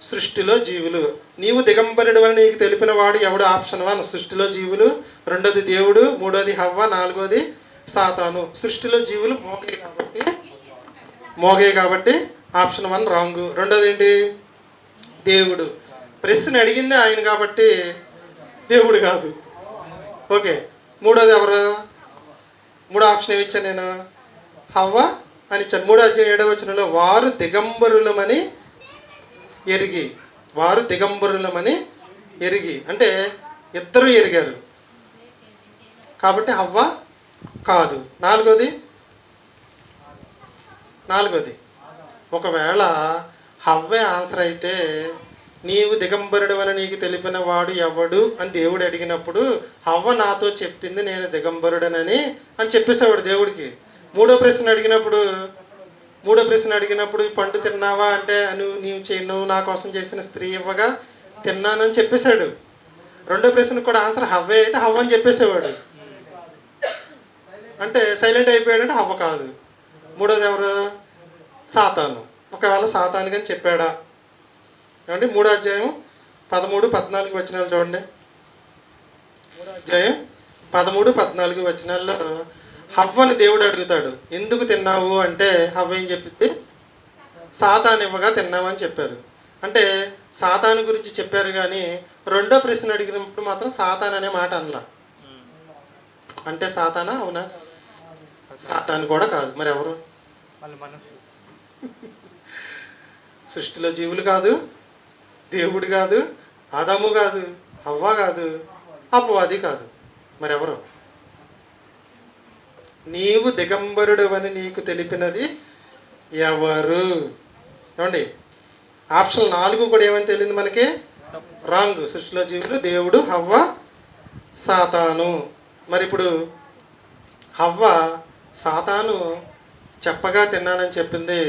సృష్టిలో జీవులు. నీవు దిగంబరుడు అని నీకు తెలిపిన వాడు ఎవడు? ఆప్షన్ 1 సృష్టిలో జీవులు. 2వది దేవుడు. 3వది హవ్వ. 4వది సాతాను. సృష్టిలో జీవులు మోగే కాబట్టి ఆప్షన్ 1 రాంగ్. 2వది ఏంటి? దేవుడు. ప్రశ్న అడిగిందే ఆయన కాబట్టి దేవుడు కాదు. ఓకే. 3వది ఎవరు? 3వ ఆప్షన్ ఏమి ఇచ్చాను నేను? హవ్వ అని ఇచ్చాను. 3వ అధ్యాయం 7వ వచనంలో వారు దిగంబరులమని ఎరిగి. వారు దిగంబరులమని ఎరిగి, అంటే ఇద్దరు ఎరిగారు కాబట్టి హవ్వ కాదు. నాలుగోది ఒకవేళ హవ్వే ఆన్సర్ అయితే నీవు దిగంబరుడు అని నీకు తెలిపిన వాడు ఎవడు అని దేవుడు అడిగినప్పుడు హవ్వ నాతో చెప్పింది నేను దిగంబరుడనని అని చెప్పేసేవాడు దేవుడికి. మూడో ప్రశ్న అడిగినప్పుడు ఈ పండు తిన్నావా అంటే నువ్వు నా కోసం చేసిన స్త్రీ ఇవ్వగా తిన్నానని చెప్పేశాడు. రెండో ప్రశ్నకు కూడా ఆన్సర్ హవ్వే అయితే హవ్వ అని చెప్పేసేవాడు. అంటే సైలెంట్ అయిపోయాడంటే హవ్వ కాదు. మూడోది ఎవరు? సాతాను. ఒకవేళ సాతాను కానీ చెప్పాడా ఏమండి? 3వ అధ్యాయం 13-14 వచనాలు చూడండి. 3వ అధ్యాయం 13-14 వచనాల్లో హవ్వని దేవుడు అడుగుతాడు, ఎందుకు తిన్నావు అంటే హవ్వ ఏం చెప్పింది? సాతాను ఇవ్వగా తిన్నామని చెప్పారు. అంటే సాతాను గురించి చెప్పారు కానీ రెండో ప్రశ్న అడిగినప్పుడు మాత్రం సాతాన్ అనే మాట అనలా. అంటే సాతానా? అవునా? సాతాను కూడా కాదు. మరి ఎవరు? వాళ్ళ మనసు. సృష్టిలో జీవులు కాదు, దేవుడు కాదు, ఆదాము కాదు, హవ్వ కాదు, అపవాది కాదు. మరి ఎవరు? నీవు దిగంబరుడు అని నీకు తెలిపినది ఎవరు? ఏమండి? ఆప్షన్ 4 కూడా ఏమని తెలియదు మనకి? రాంగ్. సృష్టిలో జీవులు, దేవుడు, హవ్వ, సాతాను. మరి ఇప్పుడు హవ్వ సాతాను చెప్పగా తిన్నానని చెప్పింది,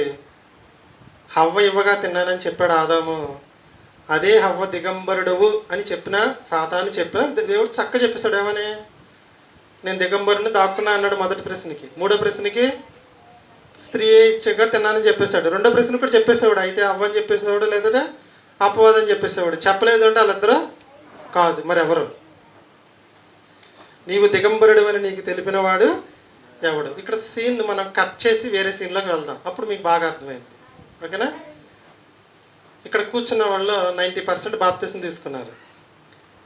హవ్వ ఇవ్వగా తిన్నానని చెప్పాడు ఆదాము. అదే హవ్వ దిగంబరుడవు అని చెప్పినా సాతాను చెప్పినా దేవుడు చక్క చెప్పేశాడు. ఏమని? నేను దిగంబరుని దాక్కున్నా అన్నాడు మొదటి ప్రశ్నకి. మూడో ప్రశ్నకి స్త్రీ ఇచ్చగా తిన్నానని చెప్పేశాడు. రెండో ప్రశ్న కూడా చెప్పేసేవాడు. అయితే హవ్వ అని చెప్పేసేవాడు, లేదంటే అపవాదం చెప్పేసేవాడు. చెప్పలేదు అంటే వాళ్ళిద్దరూ కాదు. మరి ఎవరు? నీవు దిగంబరుడు అని నీకు తెలిపిన వాడు ఎవడు? ఇక్కడ సీన్ మనం కట్ చేసి వేరే సీన్లోకి వెళ్దాం, అప్పుడు మీకు బాగా అర్థమైంది. ఓకేనా? ఇక్కడ కూర్చున్న వాళ్ళు 90% బాప్తిసం తీసుకున్నారు.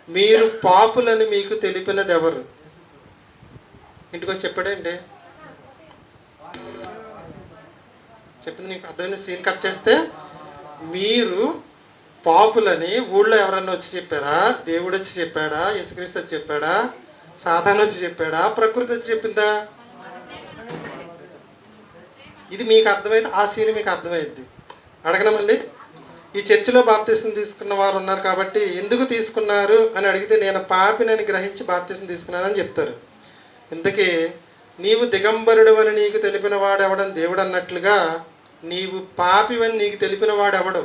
మీరు పాపులని మీకు తెలిపినది ఎవరు? ఇంటికి వచ్చి చెప్పాడండి. చెప్పింది నీకు అర్థమైంది. సీన్ కట్ చేస్తే మీరు పాపులని ఊళ్ళో ఎవరన్నా వచ్చి చెప్పారా? దేవుడు వచ్చి చెప్పాడా? యేసుక్రీస్తు వచ్చి చెప్పాడా? సాతాను వచ్చి చెప్పాడా? ప్రకృతి వచ్చి చెప్పిందా? ఇది మీకు అర్థమైంది. ఆ సీన్ మీకు అర్థమైంది. అడగన మళ్ళీ. ఈ చర్చిలో బాప్తిసం తీసుకున్న వారు ఉన్నారు కాబట్టి ఎందుకు తీసుకున్నారు అని అడిగితే నేను పాపినని గ్రహించి బాప్తిసం తీసుకున్నానని చెప్తారు. ఇంతకీ నీవు దిగంబరుడు అని నీకు తెలిపిన వాడెవడని దేవుడు అన్నట్లుగా నీవు పాపివని నీకు తెలిపిన వాడెవడు?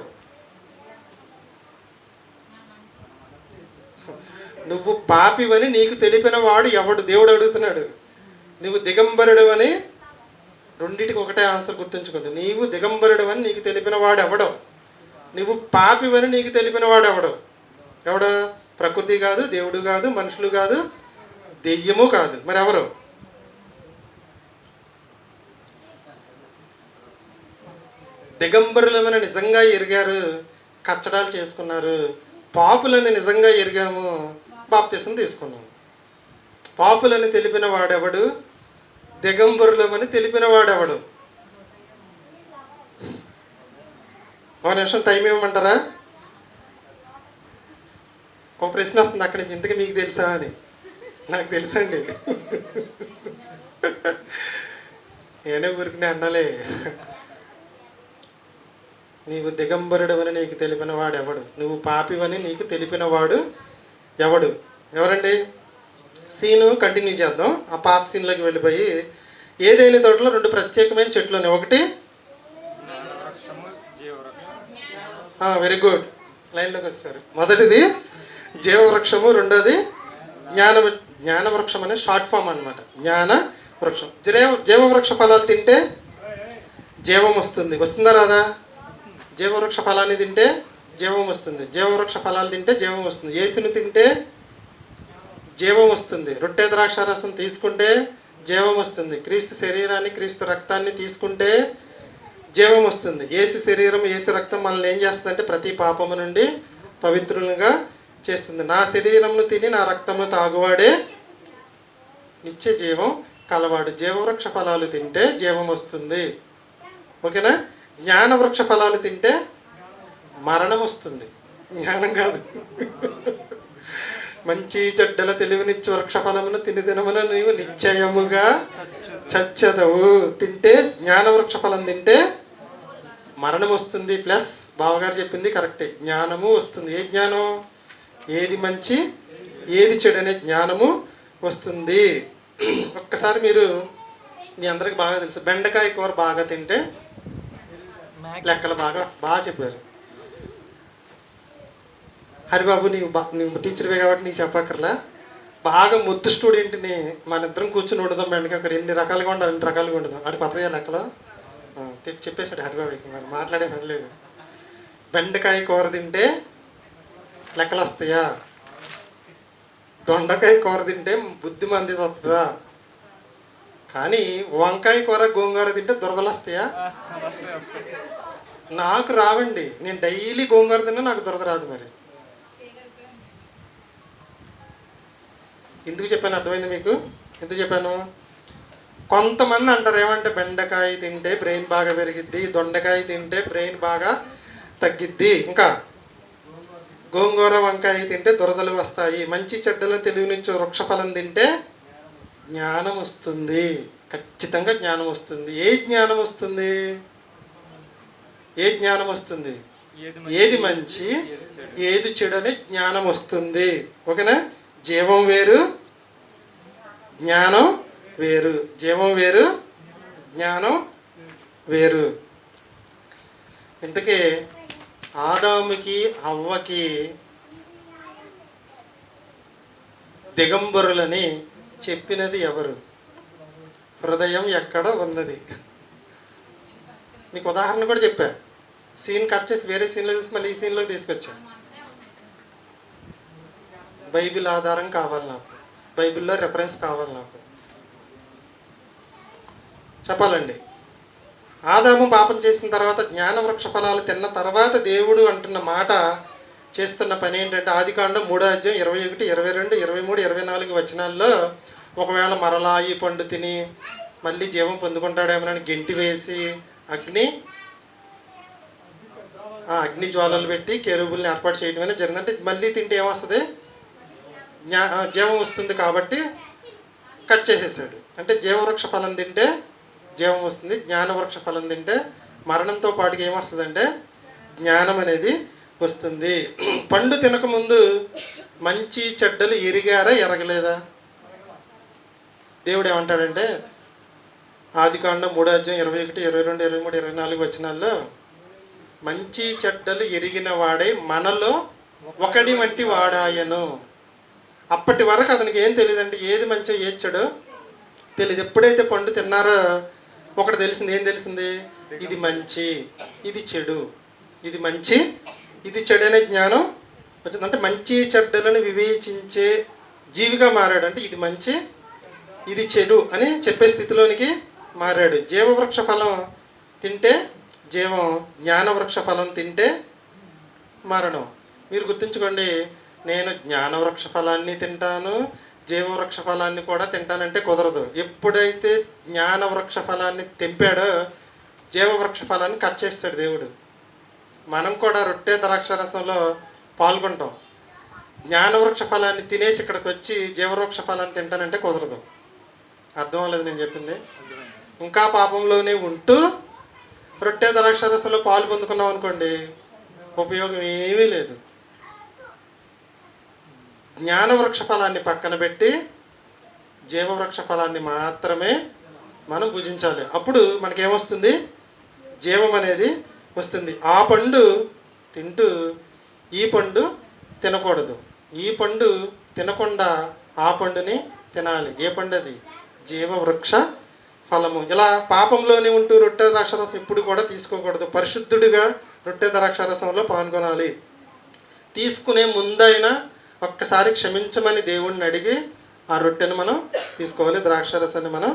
నువ్వు పాపివని నీకు తెలిపిన వాడు ఎవడు? దేవుడు అడుగుతున్నాడు. నువ్వు దిగంబరుడు అని, రెండింటికి ఒకటే ఆన్సర్ గుర్తుంచుకోండి. నీవు దిగంబరుడు అని నీకు తెలిపిన వాడు ఎవడో, నువ్వు పాపివని నీకు తెలిపిన వాడు ఎవడో. ఎవడో? ప్రకృతి కాదు, దేవుడు కాదు, మనుషులు కాదు, దెయ్యము కాదు. మరి ఎవరు? దిగంబరులమని నిజంగా ఎరిగారు, కచ్చడాలు చేసుకున్నారు. పాపులని నిజంగా ఎరిగాము, బాప్తిసం తీసుకున్నాము. పాపులని తెలిపిన వాడెవడు? దిగంబరులమని తెలిపిన వాడెవడు? ఒక నిమిషం టైం ఇవ్వమంటారా? ఒక ప్రశ్న వస్తుంది అక్కడి నుంచి, ఇంతకీ మీకు తెలుసా అని. నాకు తెలుసండి. నేనే ఊరికి అన్నాలే. నీవు దిగంబరుడు అని నీకు తెలిపిన వాడు ఎవడు? నువ్వు పాపివని నీకు తెలిపిన వాడు ఎవడు? ఎవరండి? సీను కంటిన్యూ చేద్దాం. ఆ పాత సీన్లోకి వెళ్ళిపోయి ఏదైనా తోటలో 2 ప్రత్యేకమైన చెట్లు ఉన్నాయి. ఒకటి వెరీ గుడ్, లైన్లోకి వచ్చారు. మొదటిది జీవవృక్షము, రెండోది జ్ఞానవృక్షం అనే షార్ట్ ఫామ్ అనమాట. జ్ఞాన వృక్షం. జీవవృక్ష ఫలాలు తింటే జీవం వస్తుంది. వస్తుందా రాదా? జీవవృక్ష ఫలాన్ని తింటే జీవం వస్తుంది. జీవవృక్ష ఫలాలు తింటే జీవం వస్తుంది. యేసుని తింటే జీవం వస్తుంది. రొట్టె ద్రాక్ష రసం తీసుకుంటే జీవం వస్తుంది. క్రీస్తు శరీరాన్ని, క్రీస్తు రక్తాన్ని తీసుకుంటే జీవం వస్తుంది. యేసు శరీరం, యేసు రక్తం మనల్ని ఏం చేస్తుందంటే ప్రతి పాపము నుండి పవిత్రులుగా చేస్తుంది. నా శరీరంను తిని నా రక్తము తాగువాడే నిత్య జీవం కలవాడు. జీవవృక్ష ఫలాలు తింటే జీవం వస్తుంది. ఓకేనా? జ్ఞానవృక్ష ఫలాలు తింటే మరణం వస్తుంది. జ్ఞానం కాదు. మంచి చెడ్డల తెలివినిచ్చు వృక్ష ఫలమును తిని దినమున నీవు నిశ్చయముగా చచ్చదవు. తింటే జ్ఞాన వృక్ష ఫలం తింటే మరణం వస్తుంది, ప్లస్ బావగారు చెప్పింది కరెక్టే, జ్ఞానము వస్తుంది. ఏ జ్ఞానం? ఏది మంచి ఏది చెడు అనే జ్ఞానము వస్తుంది. ఒక్కసారి మీరు, మీ అందరికి బాగా తెలుసు, బెండకాయ కూర బాగా తింటే లెక్కలు బాగా చెప్పారు. హరిబాబు నువ్వు టీచర్వే కాబట్టి నీకు చెప్పక్కర్లా. బాగా ముద్దు స్టూడెంట్ని మన ఇద్దరం కూర్చుని ఉండదాం, బెండకాయ కూర ఎన్ని రకాలుగా ఉండాలి అన్ని రకాలుగా ఉండదాం. అటు కొత్తగా లెక్కలో చెప్పేశాడు హరిబాబు, మరి మాట్లాడే పని లేదు. బెండకాయ కూర తింటే లెక్కలు వస్తాయా? దొండకాయ కూర తింటే బుద్ధి మంది వస్తుందా? కానీ వంకాయ కూర గోంగూర తింటే దురదలు వస్తాయా? నాకు రావండి, నేను డైలీ గోంగూర తిన్నా నాకు దురద రాదు. మరి ఎందుకు చెప్పాను అర్థమైంది మీకు? ఎందుకు చెప్పాను? కొంతమంది అంటారు ఏమంటే బెండకాయ తింటే బ్రెయిన్ బాగా పెరిగిద్ది, దొండకాయ తింటే బ్రెయిన్ బాగా తగ్గిద్ది, ఇంకా గోంగూర వంకాయ తింటే దురదలు వస్తాయి, మంచి చెడ్డలు తెలివినిచ్చు వృక్ష ఫలం తింటే జ్ఞానం వస్తుంది. ఖచ్చితంగా జ్ఞానం వస్తుంది. ఏ జ్ఞానం వస్తుంది? ఏ జ్ఞానం వస్తుంది? ఏది మంచి ఏది చెడు అనే జ్ఞానం వస్తుంది. ఓకేనా? జీవం వేరు జ్ఞానం వేరు, జీవం వేరు జ్ఞానం వేరు. ఇంతకీ ఆదాముకి హవ్వకి దిగంబరులని చెప్పినది ఎవరు? హృదయం ఎక్కడ ఉన్నది? మీకు ఉదాహరణ కూడా చెప్పా. సీన్ కట్ చేసి వేరే సీన్లో తీసి మళ్ళీ ఈ సీన్లోకి తీసుకొచ్చా. బైబిల్ ఆధారం కావాలి నాకు, బైబిల్లో రెఫరెన్స్ కావాలి నాకు. చెప్పాలండి. ఆదాము పాపం చేసిన తర్వాత జ్ఞాన వృక్ష ఫలాలు తిన్న తర్వాత దేవుడు అంటున్న మాట, చేస్తున్న పని ఏంటంటే ఆదికాండం 3:21, 22, 23, 24 వచనాల్లో ఒకవేళ మరలా ఈ పండు తిని మళ్ళీ జీవం పొందుకుంటాడేమోనని గెంటి వేసి అగ్ని జ్వాలలు పెట్టి కెరూబుల్ని ఏర్పాటు చేయడం అనేది జరిగింది. అంటే మళ్ళీ తింటే ఏమొస్తుంది? జీవం వస్తుంది కాబట్టి కట్ చేసేసాడు. అంటే జీవవృక్ష ఫలం తింటే జీవం వస్తుంది, జ్ఞానవృక్ష ఫలం తింటే మరణంతో పాటుగా ఏమొస్తుందంటే జ్ఞానం అనేది వస్తుంది. పండు తినకముందు మంచి చెడ్డలు ఎరిగారా ఎరగలేదా? దేవుడు ఏమంటాడంటే ఆదికాండం 3:21, 22, 23, 24 వచనాల్లో మంచి చెడ్డలు ఎరిగిన వాడే మనలో ఒకడి వంటి వాడాయను. అప్పటి వరకు అతనికి ఏం తెలియదండి, ఏది మంచో ఏది చెడో తెలియదు. ఎప్పుడైతే పండు తిన్నారో ఒకటి తెలిసింది. ఏం తెలిసింది? ఇది మంచి ఇది చెడు, ఇది మంచి ఇది చెడు అనే జ్ఞానం వచ్చింది. అంటే మంచి చెడ్డలను వివేచించే జీవిగా మారాడు. అంటే ఇది మంచి ఇది చెడు అని చెప్పే స్థితిలోనికి మారాడు. జీవవృక్ష ఫలం తింటే జీవం, జ్ఞానవృక్ష ఫలం తింటే మరణం. మీరు గుర్తుంచుకోండి, నేను జ్ఞానవృక్ష ఫలాన్ని తింటాను, జీవవృక్ష ఫలాన్ని కూడా తింటానంటే కుదరదు. ఎప్పుడైతే జ్ఞానవృక్ష ఫలాన్ని తెంపాడో జీవవృక్ష ఫలాన్ని కట్ చేస్తాడు దేవుడు. మనం కూడా రొట్టె ద్రాక్షారసంలో పాల్గొంటాం. జ్ఞానవృక్ష ఫలాన్ని తినేసి ఇక్కడికి వచ్చి జీవవృక్ష ఫలాన్ని తింటానంటే కుదరదు. అర్థం అవ్వలేదు నేను చెప్పింది? ఇంకా పాపంలోనే ఉంటూ రొట్టె ద్రాక్షారసంలో పాలు పొందుకున్నాం అనుకోండి, ఉపయోగం ఏమీ లేదు. జ్ఞానవృక్ష ఫలాన్ని పక్కన పెట్టి జీవవృక్ష ఫలాన్ని మాత్రమే మనం భుజించాలి. అప్పుడు మనకేమొస్తుంది? జీవం అనేది వస్తుంది. ఆ పండు తింటూ ఈ పండు తినకూడదు, ఈ పండు తినకుండా ఆ పండుని తినాలి. ఏ పండు అది? జీవవృక్ష ఫలము. ఇలా పాపంలోనే ఉంటూ రొట్టె ద్రాక్షారసం ఇప్పుడు కూడా తీసుకోకూడదు. పరిశుద్ధుడిగా రొట్టె ద్రాక్షారసంలో పాల్గొనాలి. తీసుకునే ముందైనా ఒక్కసారి క్షమించమని దేవుణ్ణి అడిగి ఆ రొట్టెను మనం తీసుకోవాలి, ద్రాక్షారసాన్ని మనం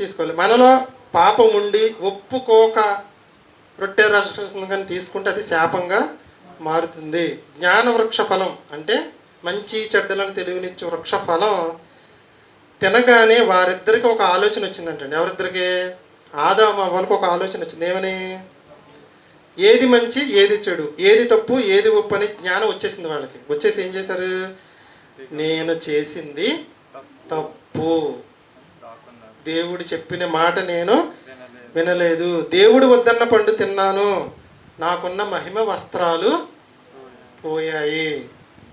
తీసుకోవాలి. మనలో పాపం ఉండి ఒప్పుకోక రొట్టె ద్రాక్షారసం కానీ తీసుకుంటే అది శాపంగా మారుతుంది. జ్ఞానవృక్ష ఫలం అంటే మంచి చెడ్డలను తెలివినిచ్చు వృక్ష ఫలం తినగానే వారిద్దరికి ఒక ఆలోచన వచ్చిందంటండి. ఎవరిద్దరికి? ఆదాము అవ్వలకు ఒక ఆలోచన వచ్చింది. ఏమని? ఏది మంచి ఏది చెడు, ఏది తప్పు ఏది ఒప్పు అని జ్ఞానం వచ్చేసింది వాళ్ళకి. వచ్చేసి ఏం చేశారు? నేను చేసింది తప్పు, దాక్కున్నారు. దేవుడు చెప్పిన మాట నేను వినలేదు. వినలేదు, దేవుడు వద్దన్న పండు తిన్నాను, నాకున్న మహిమ వస్త్రాలు పోయాయి,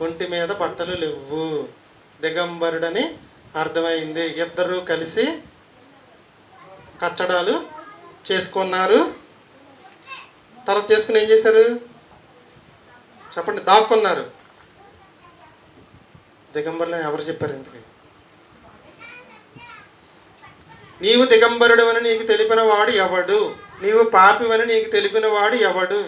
ఒంటి మీద బట్టలు లేవు, దిగంబరుడని అర్థమైంది. ఇద్దరు కలిసి కచ్చడాలు చేసుకున్నారు. తర్వాత చేసుకుని ఏం చేశారు చెప్పండి? దాక్కున్నారు. దిగంబరులని ఎవరు చెప్పారు? ఎందుకు? నీవు దిగంబరుడు అని నీకు తెలిపిన వాడు ఎవడు? నీవు పాపివని నీకు తెలిపిన వాడు ఎవడు?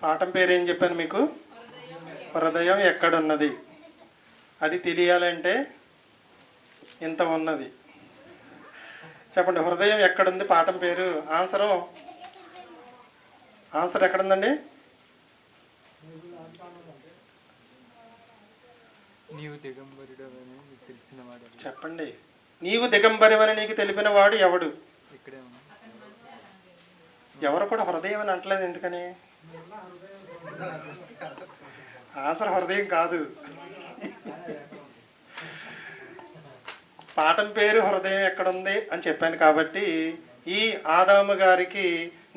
పాఠం పేరు ఏం చెప్పాను మీకు? హృదయం ఎక్కడున్నది. అది తెలియాలంటే ఇంత ఉన్నది. చెప్పండి, హృదయం ఎక్కడుంది? పాఠం పేరు. ఆన్సర్ ఎక్కడుందండి? నీవు దిగంబరుడవని నీకు తెలిసిన వాడు. చెప్పండి. నీవు దిగంబరివని నీకు తెలిపిన వాడు ఎవడు? ఇక్కడే ఉంది. ఎవరు కూడా హృదయం అని అంటలేదు. ఎందుకని? ఆన్సర్ హృదయం కాదు. పాఠం పేరు హృదయం ఎక్కడుంది అని చెప్పాను కాబట్టి ఈ ఆదాము గారికి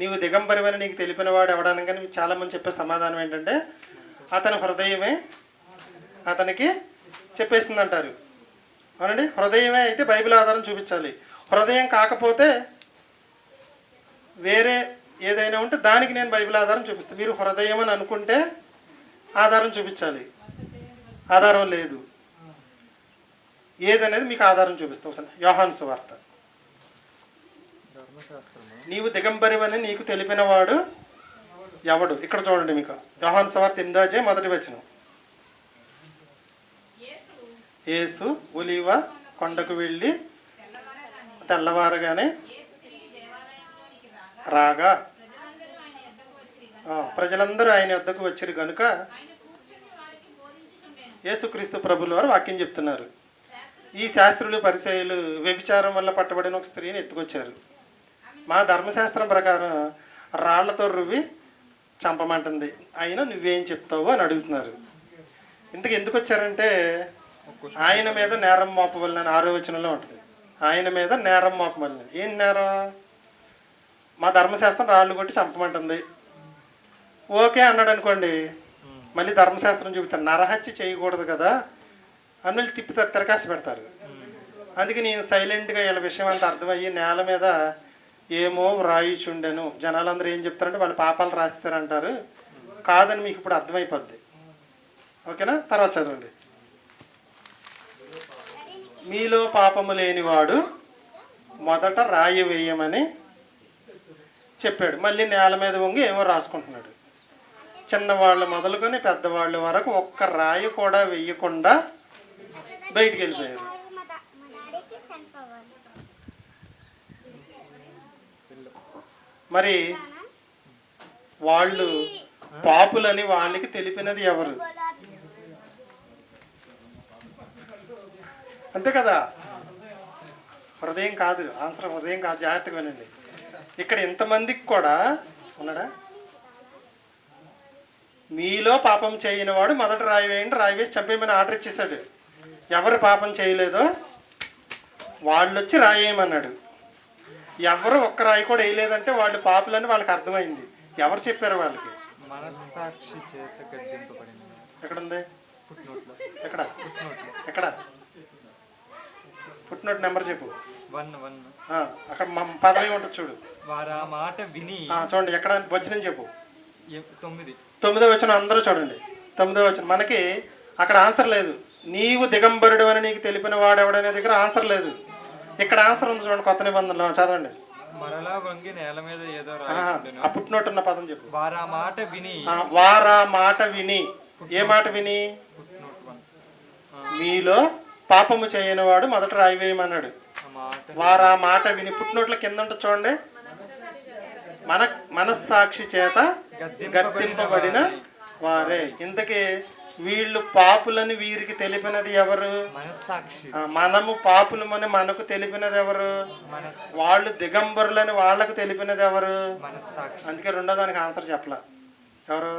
నీవు దిగంబరివని నీకు తెలిపిన వాడు ఎవడనగానే చాలా మంది చెప్పే సమాధానం ఏంటంటే అతని హృదయమే అతనికి చెప్పేసింది అంటారు. అవునండి, హృదయమే అయితే బైబిల్ ఆధారం చూపించాలి. హృదయం కాకపోతే వేరే ఏదైనా ఉంటే దానికి నేను బైబిల్ ఆధారం చూపిస్తాను. మీరు హృదయం అని అనుకుంటే ఆధారం చూపించాలి. ఆధారం లేదు. ఏదనేది మీకు ఆధారం చూపిస్తాం. యోహాను సువార్త. నీవు దిగంబరివని నీకు తెలిపిన వాడు ఎవడు? ఇక్కడ చూడండి, మీకు యోహాను సువార్త 8వ అధ్యాయం 1వ వచనం. యేసు ఒలీవ కొండకు వెళ్ళి తెల్లవారగానే రాగా ప్రజలందరూ ఆయన యొద్దకు వచ్చిరు గనుక యేసుక్రీస్తు ప్రభుల వారు వాక్యం చెప్తున్నారు. ఈ శాస్త్రులు పరిసయ్యులు వ్యభిచారం వల్ల పట్టబడిన ఒక స్త్రీని ఎత్తుకొచ్చారు. మా ధర్మశాస్త్రం ప్రకారం రాళ్లతో రువ్వి చంపమంటుంది, అయినా నువ్వేం చెప్తావు అని అడుగుతున్నారు. ఇంతకు ఎందుకు వచ్చారంటే ఆయన మీద నేరం మోపవలనని 6వ వచనంలో ఉంటుంది. ఆయన మీద నేరం మోపవలనని. ఏం నేరం? మా ధర్మశాస్త్రం రాళ్ళు కొట్టి చంపమంటుంది. ఓకే అన్నాడు అనుకోండి, మళ్ళీ ధర్మశాస్త్రం చూపుతారు. నరహత్య చేయకూడదు కదా అని మళ్ళీ తిప్పి తిరకాసి పెడతారు. అందుకే నేను సైలెంట్గా వీళ్ళ విషయం అంతా అర్థమయ్యి నేల మీద ఏమో వ్రాయిచుండెను. జనాలందరూ ఏం చెప్తారంటే వాళ్ళు పాపాలు రాస్తారంటారు. కాదని మీకు ఇప్పుడు అర్థమైపోద్ది. ఓకేనా? తర్వాత చదవండి. మీలో పాపము లేనివాడు మొదట రాయి వేయమని చెప్పాడు. మళ్ళీ నేల మీద వంగి ఏమో రాసుకుంటున్నాడు. చిన్నవాళ్ళు మొదలుకొని పెద్దవాళ్ళ వరకు ఒక్క రాయి కూడా వేయకుండా బయటికి వెళ్ళిపోయారు. మరి వాళ్ళు పాపులని వాళ్ళకి తెలిపినది ఎవరు? అంతే కదా. హృదయం కాదు. ఆన్సర్ హృదయం కాదు. జాగ్రత్తగా వినండి. ఇక్కడ ఇంతమందికి కూడా ఉన్నాడా? మీలో పాపం చేయని వాడు మొదట రాయి వేయండి, రాయి వేసి చంపేయమని ఆర్డర్ ఇచ్చేసాడు. ఎవరు పాపం చేయలేదో వాళ్ళు వచ్చి రాయేయమన్నాడు. ఎవరు ఒక్క రాయి కూడా వేయలేదంటే వాళ్ళు పాపులని వాళ్ళకి అర్థమైంది. ఎవరు చెప్పారు వాళ్ళకి? మనస్సాక్షి చేత గద్దింపబడింది. ఎక్కడుంది? ఫుట్నోట్లో. ఎక్కడ? ఎక్కడ? ఫుట్నోట్ నెంబర్ చెప్పు. 1 అక్కడ పదవి ఉంటుంది చూడు. వారా మాట విని. చూడండి, ఎక్కడ వచనం చెప్పు. 9వ వచనం అందరూ చూడండి. 9వ వచనం. మనకి అక్కడ ఆన్సర్ లేదు. నీవు దిగంబరుడు అని నీకు తెలిపిన వాడెవడనే దగ్గర ఆన్సర్ లేదు. ఇక్కడ ఆన్సర్ ఉంది చూడండి. కొత్త నిబంధనలో చదవండి. మరలా వంగి నేల మీద ఏదో ఆ ఫుట్నోట్ ఉన్న పదం చెప్పు. వారా మాట విని. వారా మాట విని. ఏ మాట విని? మీలో పాపము చేయని వాడు మొదట రాయి వేయమన్నాడు. ఆ మాట వారు ఆ మాట విని పుట్టినోట్ల కింద ఉంటుంది చూడండి, మనస్సాక్షి చేత గద్దింపబడిన వారే. ఇంతకీ వీళ్ళు పాపులని వీరికి తెలిపినది ఎవరు? మనస్సాక్షి. మనము పాపులమని మనకు తెలిపినది ఎవరు? వాళ్ళు దిగంబరులని వాళ్ళకు తెలిపినది ఎవరు? మనస్సాక్షి. అందుకే రెండో దానికి ఆన్సర్ చెప్పలా. ఎవరు?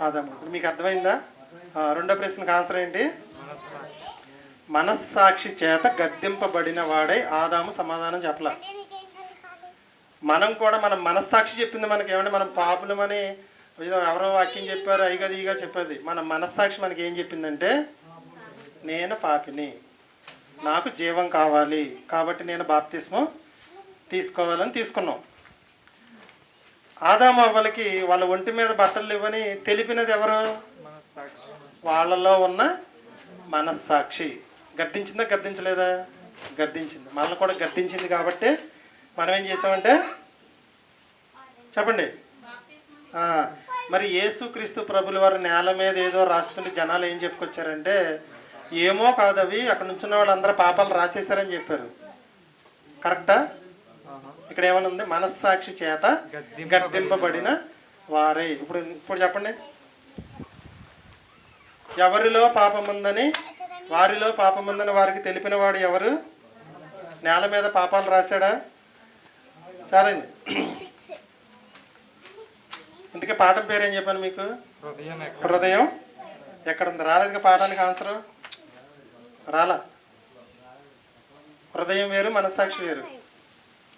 ఆదాము. ఇప్పుడు మీకు అర్థమైందా? రెండో ప్రశ్నకు ఆన్సర్ ఏంటి? మనస్సాక్షి. మనస్సాక్షి చేత గద్దింపబడిన వాడై ఆదాము సమాధానం చెప్పలా. మనం కూడా మన మనస్సాక్షి చెప్పింది మనకి ఏమంటే మనం పాపులమని ఏదో ఎవరో వాక్యం చెప్పారు, అయిగది ఇగా చెప్పేది. మన మనస్సాక్షి మనకి ఏం చెప్పిందంటే నేను పాపిని, నాకు జీవం కావాలి, కాబట్టి నేను బాప్తిస్మం తీసుకోవాలని తీసుకున్నాం. ఆదాము అవ్వలకి వాళ్ళ ఒంటి మీద బట్టలు ఇవ్వని తెలిపినది ఎవరు? మనస్సాక్షి. వాళ్ళలో ఉన్న మనస్సాక్షి. గద్దించిందా గద్దించలేదా? గద్దించింది. మనల్ని కూడా గద్దించింది. కాబట్టి మనం ఏం చేసామంటే చెప్పండి. మరి యేసుక్రీస్తు ప్రభుల వారు నేల మీద ఏదో రాస్తుంటే జనాలు ఏం చెప్పుకొచ్చారంటే ఏమో కాదవి అక్కడ నుంచున్న వాళ్ళందరూ పాపాలు రాసేసారని చెప్పారు. కరెక్టా? ఇక్కడ ఏమైనా ఉంది? మనస్సాక్షి చేత గద్దింపబడిన వారే. ఇప్పుడు చెప్పండి, ఎవరిలో పాపముందని వారిలో పాపముందని వారికి తెలిపిన వాడు ఎవరు? నేల మీద పాపాలు రాశాడా? సరేండి. ఇందుకే పాఠం పేరు ఏం చెప్పాను మీకు? హృదయం ఎక్కడుంది? రాలేదుగా పాఠానికి ఆన్సరు. రాలా. హృదయం వేరు, మనస్సాక్షి వేరు.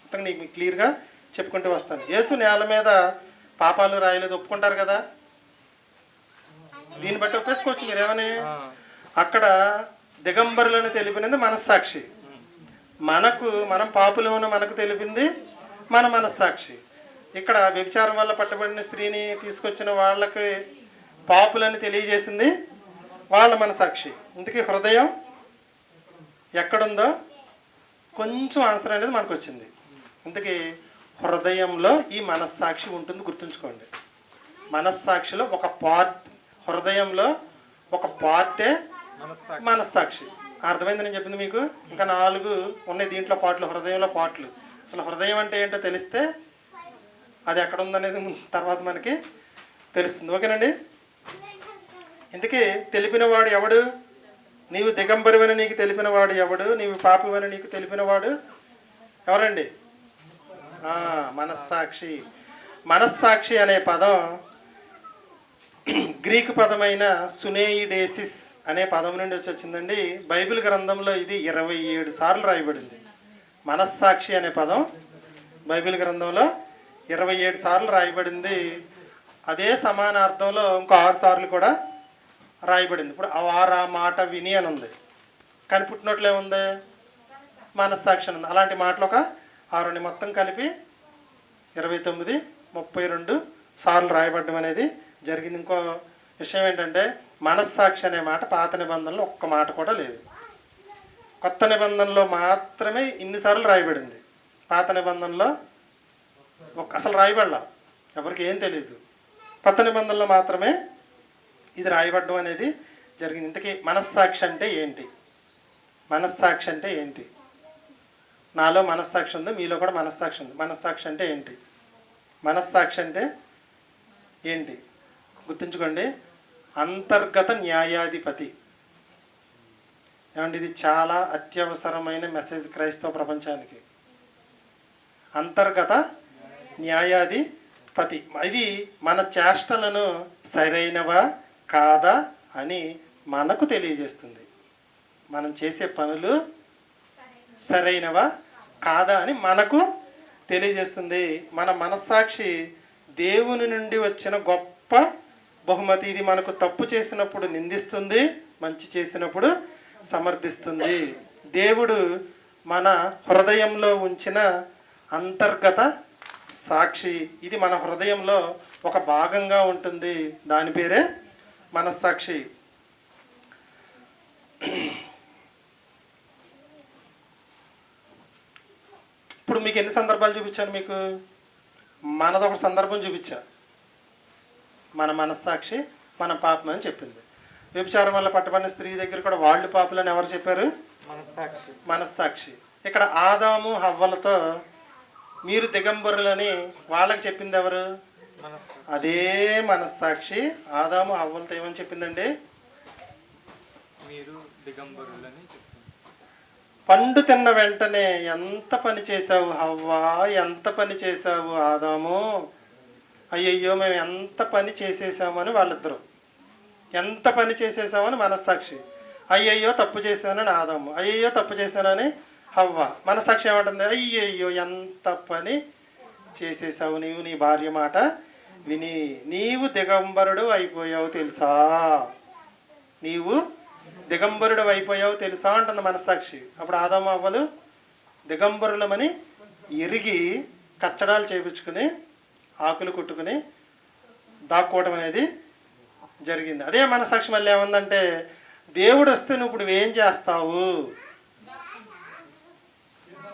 మొత్తం నీకు క్లియర్గా చెప్పుకుంటూ వస్తాను. యేసు నేల మీద పాపాలు రాయలేదు ఒప్పుకుంటారు కదా? దీన్ని బట్టి ఒప్పేసుకోవచ్చు మీరేమని. అక్కడ దిగంబరులను తెలిపినది మనస్సాక్షి, మనం పాపులను మనకు తెలిపింది మన మనస్సాక్షి. ఇక్కడ వ్యభిచారం వల్ల పట్టబడిన స్త్రీని తీసుకొచ్చిన వాళ్ళకి పాపులని తెలియజేసింది వాళ్ళ మనస్సాక్షి. ఇందుకే హృదయం ఎక్కడుందో కొంచెం ఆన్సర్ అనేది మనకు వచ్చింది. ఇందుకే హృదయంలో ఈ మనస్సాక్షి ఉంటుంది, గుర్తుంచుకోండి. మనస్సాక్షిలో ఒక పార్ట్, హృదయంలో ఒక పార్టే మనస్సాక్షి. అర్థమైంది నేను చెప్పింది మీకు. ఇంకా 4 ఉన్నాయి దీంట్లో పాటలు, హృదయంలో పాటలు. అసలు హృదయం అంటే ఏంటో తెలిస్తే అది ఎక్కడ ఉందనేది తర్వాత మనకి తెలుస్తుంది. ఓకేనండి. ఇందుకే తెలిపిన వాడు ఎవడు? నీవు దిగంబరువని నీకు తెలిపిన వాడు ఎవడు? నీవు పాపమని నీకు తెలిపిన వాడు ఎవరండి? మనస్సాక్షి. మనస్సాక్షి అనే పదం గ్రీకు పదమైన సునేయిడేసిస్ అనే పదం నుండి వచ్చిందండి. బైబిల్ గ్రంథంలో ఇది 27 సార్లు రాయబడింది. మనస్సాక్షి అనే పదం బైబిల్ గ్రంథంలో 27 సార్లు రాయబడింది. అదే సమానార్థంలో ఇంకో 6 సార్లు కూడా రాయబడింది. ఇప్పుడు వారు ఆ మాట విని అని ఉంది, కానీ పుట్టినట్లు ఏముంది? మనస్సాక్షి ఉంది. అలాంటి మాటలు ఒక 6 మొత్తం కలిపి 29, 32 సార్లు రాయబడడం అనేది జరిగింది. ఇంకో విషయం ఏంటంటే మనస్సాక్షి అనే మాట పాత నిబంధనలో ఒక్క మాట కూడా లేదు. కొత్త నిబంధనలో మాత్రమే ఇన్నిసార్లు రాయబడింది. పాత నిబంధనలో అసలు రాయబడలా, ఎవరికి ఏం తెలియదు. కొత్త నిబంధనలో మాత్రమే ఇది రాయబడడం అనేది జరిగింది. ఇంతకీ మనస్సాక్షి అంటే ఏంటి? మనస్సాక్షి అంటే ఏంటి? నాలో మనస్సాక్షి ఉంది, మీలో కూడా మనస్సాక్షి ఉంది. మనస్సాక్షి అంటే ఏంటి? మనస్సాక్షి అంటే ఏంటి గుర్తుంచుకోండి. అంతర్గత న్యాయాధిపతి. ఏమంటే ఇది చాలా అత్యవసరమైన మెసేజ్ క్రైస్తవ ప్రపంచానికి. అంతర్గత న్యాయాధిపతి. ఇది మన చేష్టలను సరైనవా కాదా అని మనకు తెలియజేస్తుంది. మనం చేసే పనులు సరైనవా కాదా అని మనకు తెలియజేస్తుంది. మన మనస్సాక్షి దేవుని నుండి వచ్చిన గొప్ప బహుమతి. ఇది మనకు తప్పు చేసినప్పుడు నిందిస్తుంది, మంచి చేసినప్పుడు సమర్థిస్తుంది. దేవుడు మన హృదయంలో ఉంచిన అంతర్గత సాక్షి. ఇది మన హృదయంలో ఒక భాగంగా ఉంటుంది. దాని పేరే మనస్సాక్షి. ఇప్పుడు మీకు ఎన్ని సందర్భాలు చూపించాను? మీకు మనదొక సందర్భం చూపించా. మన మనస్సాక్షి మన పాపం అని చెప్పింది. వ్యభిచారం వల్ల పట్టబడిన స్త్రీ దగ్గర కూడా వాళ్ళు పాపులని ఎవరు చెప్పారు? మనస్సాక్షి. మనస్సాక్షి. ఇక్కడ ఆదాము హవ్వలతో మీరు దిగంబరులని వాళ్ళకి చెప్పింది ఎవరు? మనస్సాక్షి. అదే మనస్సాక్షి ఆదాము హవ్వలతో ఏమని చెప్పిందండి? మీరు దిగంబరులని చెప్తుంది. పండు తిన్న వెంటనే ఎంత పని చేశావు హవ్వా, ఎంత పని చేశావు ఆదాము, అయ్యయ్యో మేము ఎంత పని చేసేసామని వాళ్ళిద్దరు. ఎంత పని చేసేసామని మనస్సాక్షి, అయ్యయ్యో తప్పు చేశానని ఆదాము, అయ్యయ్యో తప్పు చేశానని హవ్వ. మనస్సాక్షి ఏమంటుంది? అయ్యయ్యో ఎంత పని చేసేసావు నీవు, నీ భార్య మాట విని నీవు దిగంబరుడు అయిపోయావు తెలుసా, నీవు దిగంబరుడు అయిపోయావు తెలుసా అంటుంది మనస్సాక్షి. అప్పుడు ఆదాము అవ్వలు దిగంబరులమని ఎరిగి కచ్చడాలు చేయించుకుని ఆకులు కుట్టుకుని దాక్కోవడం అనేది జరిగింది. అదే మనస్సాక్షి మళ్ళీ ఏముందంటే, దేవుడు వస్తే నువ్వు ఇప్పుడు ఏం చేస్తావు?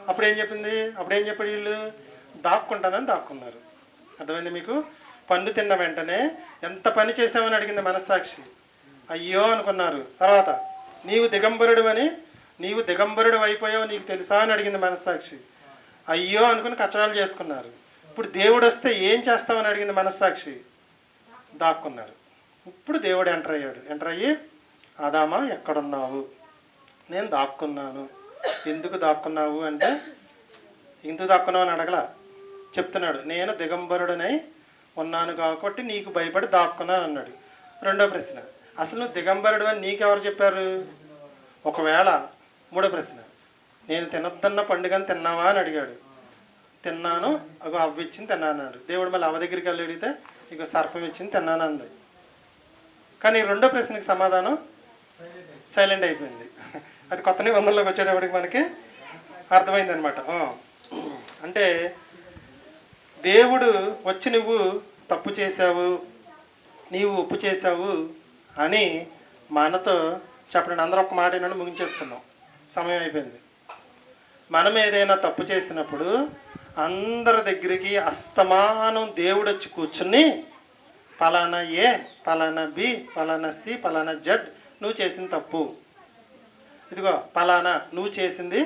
అప్పుడేం చెప్పింది? అప్పుడేం చెప్పాడు? వీళ్ళు దాక్కుంటానని దాక్కున్నారు. అర్థమైంది మీకు? పండు తిన్న వెంటనే ఎంత పని చేసామని అడిగింది మనస్సాక్షి. అయ్యో అనుకున్నారు. తర్వాత నీవు దిగంబరుడు అయిపోయావు నీకు తెలుసా అని అడిగింది మనస్సాక్షి. అయ్యో అనుకుని కచ్చడాలు చేసుకున్నారు. ఇప్పుడు దేవుడు వస్తే ఏం చేస్తామని అడిగింది మనస్సాక్షి. దాక్కున్నారు. ఇప్పుడు దేవుడు ఎంటర్ అయ్యాడు. ఎంటర్ అయ్యి, ఆదామా ఎక్కడున్నావు? నేను దాక్కున్నాను. ఎందుకు దాక్కున్నావు అంటే, ఎందుకు దాక్కున్నావు అని అడగలా, చెప్తున్నాడు. నేను దిగంబరుడనై ఉన్నాను కాబట్టి నీకు భయపడి దాక్కున్నాను అన్నాడు. రెండో ప్రశ్న, అసలు నువ్వు దిగంబరుడు అని నీకెవరు చెప్పారు? ఒకవేళ మూడో ప్రశ్న, నేను తినొద్దన్న పండుగని తిన్నావా అని అడిగాడు. తిన్నాను, అగో అవ్వ ఇచ్చింది తిన్నాను అన్నాడు. దేవుడు మళ్ళీ అవ్వ దగ్గరికి వెళ్ళి అడిగితే ఇక సర్పం ఇచ్చింది తిన్నాను అంది. కానీ రెండో ప్రశ్నకి సమాధానం సైలెంట్ అయిపోయింది. అది కొత్త నిబంధనలోకి వచ్చేటప్పటికి మనకి అర్థమైంది అనమాట. అంటే దేవుడు వచ్చి నువ్వు తప్పు చేశావు, నీవు ఒప్పు చేశావు అని మనతో చెప్పండి. అందరూ ఒక మాట ఏంటంటే ముగించేసుకున్నాం, సమయం అయిపోయింది. మనం ఏదైనా తప్పు చేసినప్పుడు అందరి దగ్గరికి అస్తమానం దేవుడు వచ్చి కూర్చుని పలానా ఏ, పలానా బి, పలానా సి, పలానా జెడ్ నువ్వు చేసింది తప్పు, ఇదిగో పలానా నువ్వు చేసింది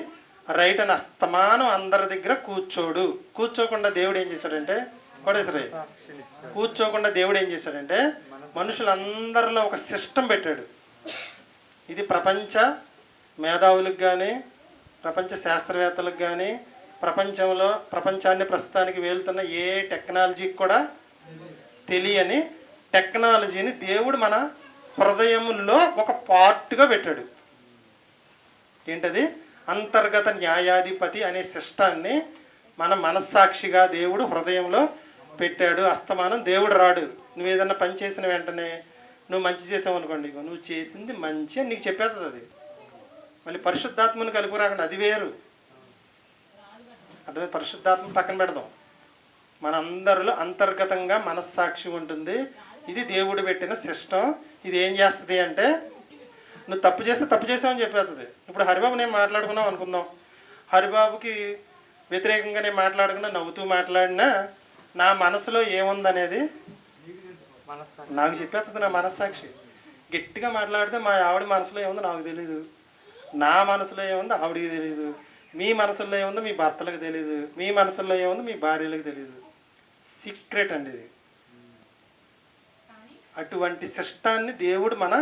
రైట్ అని అస్తమానం అందరి దగ్గర కూర్చోకుండా దేవుడు ఏం చేశాడంటే, కోటేశ్వరయ్య, కూర్చోకుండా దేవుడు ఏం చేశాడంటే మనుషులందరిలో ఒక సిస్టమ్ పెట్టాడు. ఇది ప్రపంచ మేధావులకు కానీ, ప్రపంచ శాస్త్రవేత్తలకు కానీ, ప్రపంచాన్ని ప్రస్తుతానికి వెళ్తున్న ఏ టెక్నాలజీకి కూడా తెలియని టెక్నాలజీని దేవుడు మన హృదయంలో ఒక పార్ట్గా పెట్టాడు. ఏంటది? అంతర్గత న్యాయాధిపతి అనే సిస్టాన్ని మన మనస్సాక్షిగా దేవుడు హృదయంలో పెట్టాడు. అస్తమానం దేవుడు రాడు. నువ్వు ఏదన్నా పని చేసిన వెంటనే నువ్వు మంచి చేసావు అనుకోండి, నువ్వు చేసింది మంచి అని నీకు చెప్పేస్తుంది. అది మళ్ళీ పరిశుద్ధాత్మను కలిపి రాకుండా, అది వేరు. అర్థమే? పరిశుద్ధాత్మ పక్కన పెడదాం. మనందరిలో అంతర్గతంగా మనస్సాక్షి ఉంటుంది. ఇది దేవుడు పెట్టిన సిస్టమ్. ఇది ఏం చేస్తుంది అంటే, నువ్వు తప్పు చేస్తే తప్పు చేసావని చెప్పేస్తుంది. ఇప్పుడు హరిబాబు నేను మాట్లాడుకున్నాం అనుకుందాం, హరిబాబుకి వ్యతిరేకంగా నేను మాట్లాడకుండా నవ్వుతూ మాట్లాడినా నా మనసులో ఏముందనేది నాకు చెప్పేస్తుంది. నా మనస్సాక్షి గట్టిగా మాట్లాడితే మా ఆవిడ మనసులో ఏముందో నాకు తెలీదు, నా మనసులో ఏముందో ఆవిడికి తెలీదు, మీ మనసులో ఏముందో మీ భర్తలకు తెలీదు, మీ మనసులో ఏముందో మీ భార్యలకు తెలీదు. సీక్రెట్ అండి ఇది. అటువంటి సిస్టాన్ని దేవుడు మన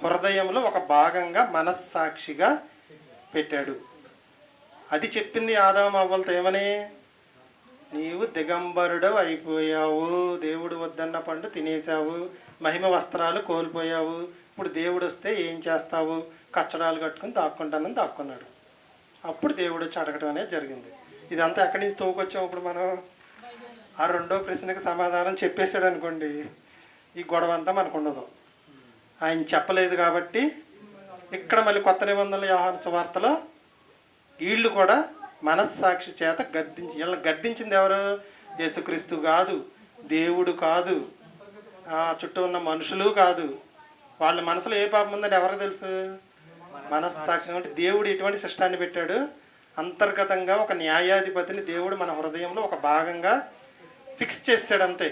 హృదయంలో ఒక భాగంగా మనస్సాక్షిగా పెట్టాడు. అది చెప్పింది ఆదాము అవ్వలతో ఏమని? నీవు దిగంబరుడు అయిపోయావు, దేవుడు వద్దన్న పండు తినేసావు, మహిమ వస్త్రాలు కోల్పోయావు, ఇప్పుడు దేవుడు వస్తే ఏం చేస్తావు? కచ్చడాలు కట్టుకుని దాక్కుంటానని దాక్కున్నాడు. అప్పుడు దేవుడు వచ్చి అడగడం అనేది జరిగింది. ఇదంతా ఎక్కడి నుంచి తోకొచ్చాం? ఇప్పుడు మనం ఆ రెండో ప్రశ్నకు సమాధానం చెప్పేశాడు అనుకోండి, ఈ గొడవ అంతా మనకు ఉండదు. ఆయన చెప్పలేదు కాబట్టి ఇక్కడ మళ్ళీ కొత్త నిబంధనలు యోహాను సువార్తలో వీళ్ళు కూడా మనస్సాక్షి చేత వీళ్ళని గద్దించింది ఎవరు? యేసుక్రీస్తు కాదు, దేవుడు కాదు, చుట్టూ ఉన్న మనుషులు కాదు. వాళ్ళ మనసులో ఏ పాపం ఉందని ఎవరికి తెలుసు? మనస్సాక్షి. అంటే దేవుడు ఇటువంటి సిస్టాన్ని పెట్టాడు. అంతర్గతంగా ఒక న్యాయాధిపతిని దేవుడు మన హృదయంలో ఒక భాగంగా ఫిక్స్ చేసాడు. అంతే.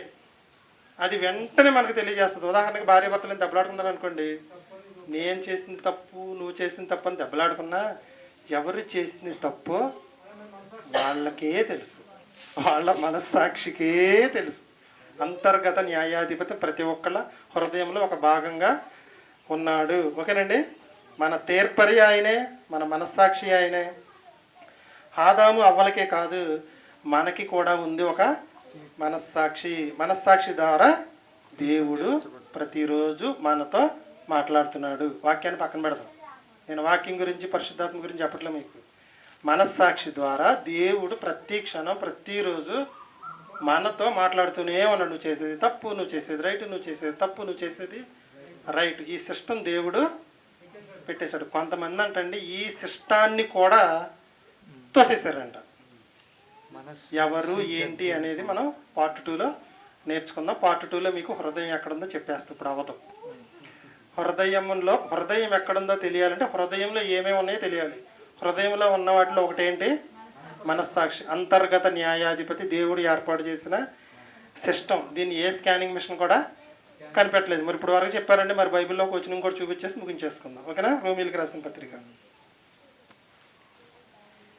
అది వెంటనే మనకు తెలియజేస్తుంది. ఉదాహరణకి భార్య భర్తలు దెబ్బలాడుకున్నారు అనుకోండి, నేను చేసింది తప్పు నువ్వు చేసింది తప్పు అని దెబ్బలాడుకున్నా ఎవరు చేసింది తప్పు వాళ్ళకే తెలుసు, వాళ్ళ మనస్సాక్షికే తెలుసు. అంతర్గత న్యాయాధిపతి ప్రతి ఒక్కళ్ళ హృదయంలో ఒక భాగంగా ఉన్నాడు. ఓకేనండి. మన తీర్పరి ఆయనే, మన మనస్సాక్షి ఆయనే. ఆదాము అవ్వలకే కాదు, మనకి కూడా ఉంది ఒక మనస్సాక్షి. మనస్సాక్షి ద్వారా దేవుడు ప్రతిరోజు మనతో మాట్లాడుతున్నాడు. వాక్యాన్ని పక్కన పెడదాం, నేను వాక్యం గురించి పరిశుద్ధాత్మ గురించి చెప్పట్లే మీకు. మనస్సాక్షి ద్వారా దేవుడు ప్రతి క్షణం ప్రతిరోజు మనతో మాట్లాడుతూనే ఉన్నాడు. నువ్వు చేసేది తప్పు, నువ్వు చేసేది రైట్, నువ్వు చేసేది తప్పు, నువ్వు చేసేది రైట్. ఈ సిస్టమ్ దేవుడు పెట్టేశాడు. కొంతమంది అంటండి ఈ సిస్టాన్ని కూడా తోసేశారంట. ఎవరు ఏంటి అనేది మనం పార్ట్ 2లో నేర్చుకుందాం. పార్ట్ 2లో మీకు హృదయం ఎక్కడుందో చెప్పేస్తాం. ఇప్పుడు అవ్వదు. హృదయం ఎక్కడుందో తెలియాలంటే హృదయంలో ఏమేమి ఉన్నాయో తెలియాలి. హృదయంలో ఉన్న వాటిలో ఒకటేంటి? మనస్సాక్షి. అంతర్గత న్యాయాధిపతి దేవుడు ఏర్పాటు చేసిన సిస్టమ్. దీన్ని ఏ స్కానింగ్ మిషన్ కూడా కనిపెట్టలేదు. మరి ఇప్పుడు వరకు చెప్పారండి, మరి బైబిల్లో ఒక వచనం కూడా చూపించేసి ముగించేసుకుందాం. ఓకేనా? రోమీయులకు రాసిన పత్రిక.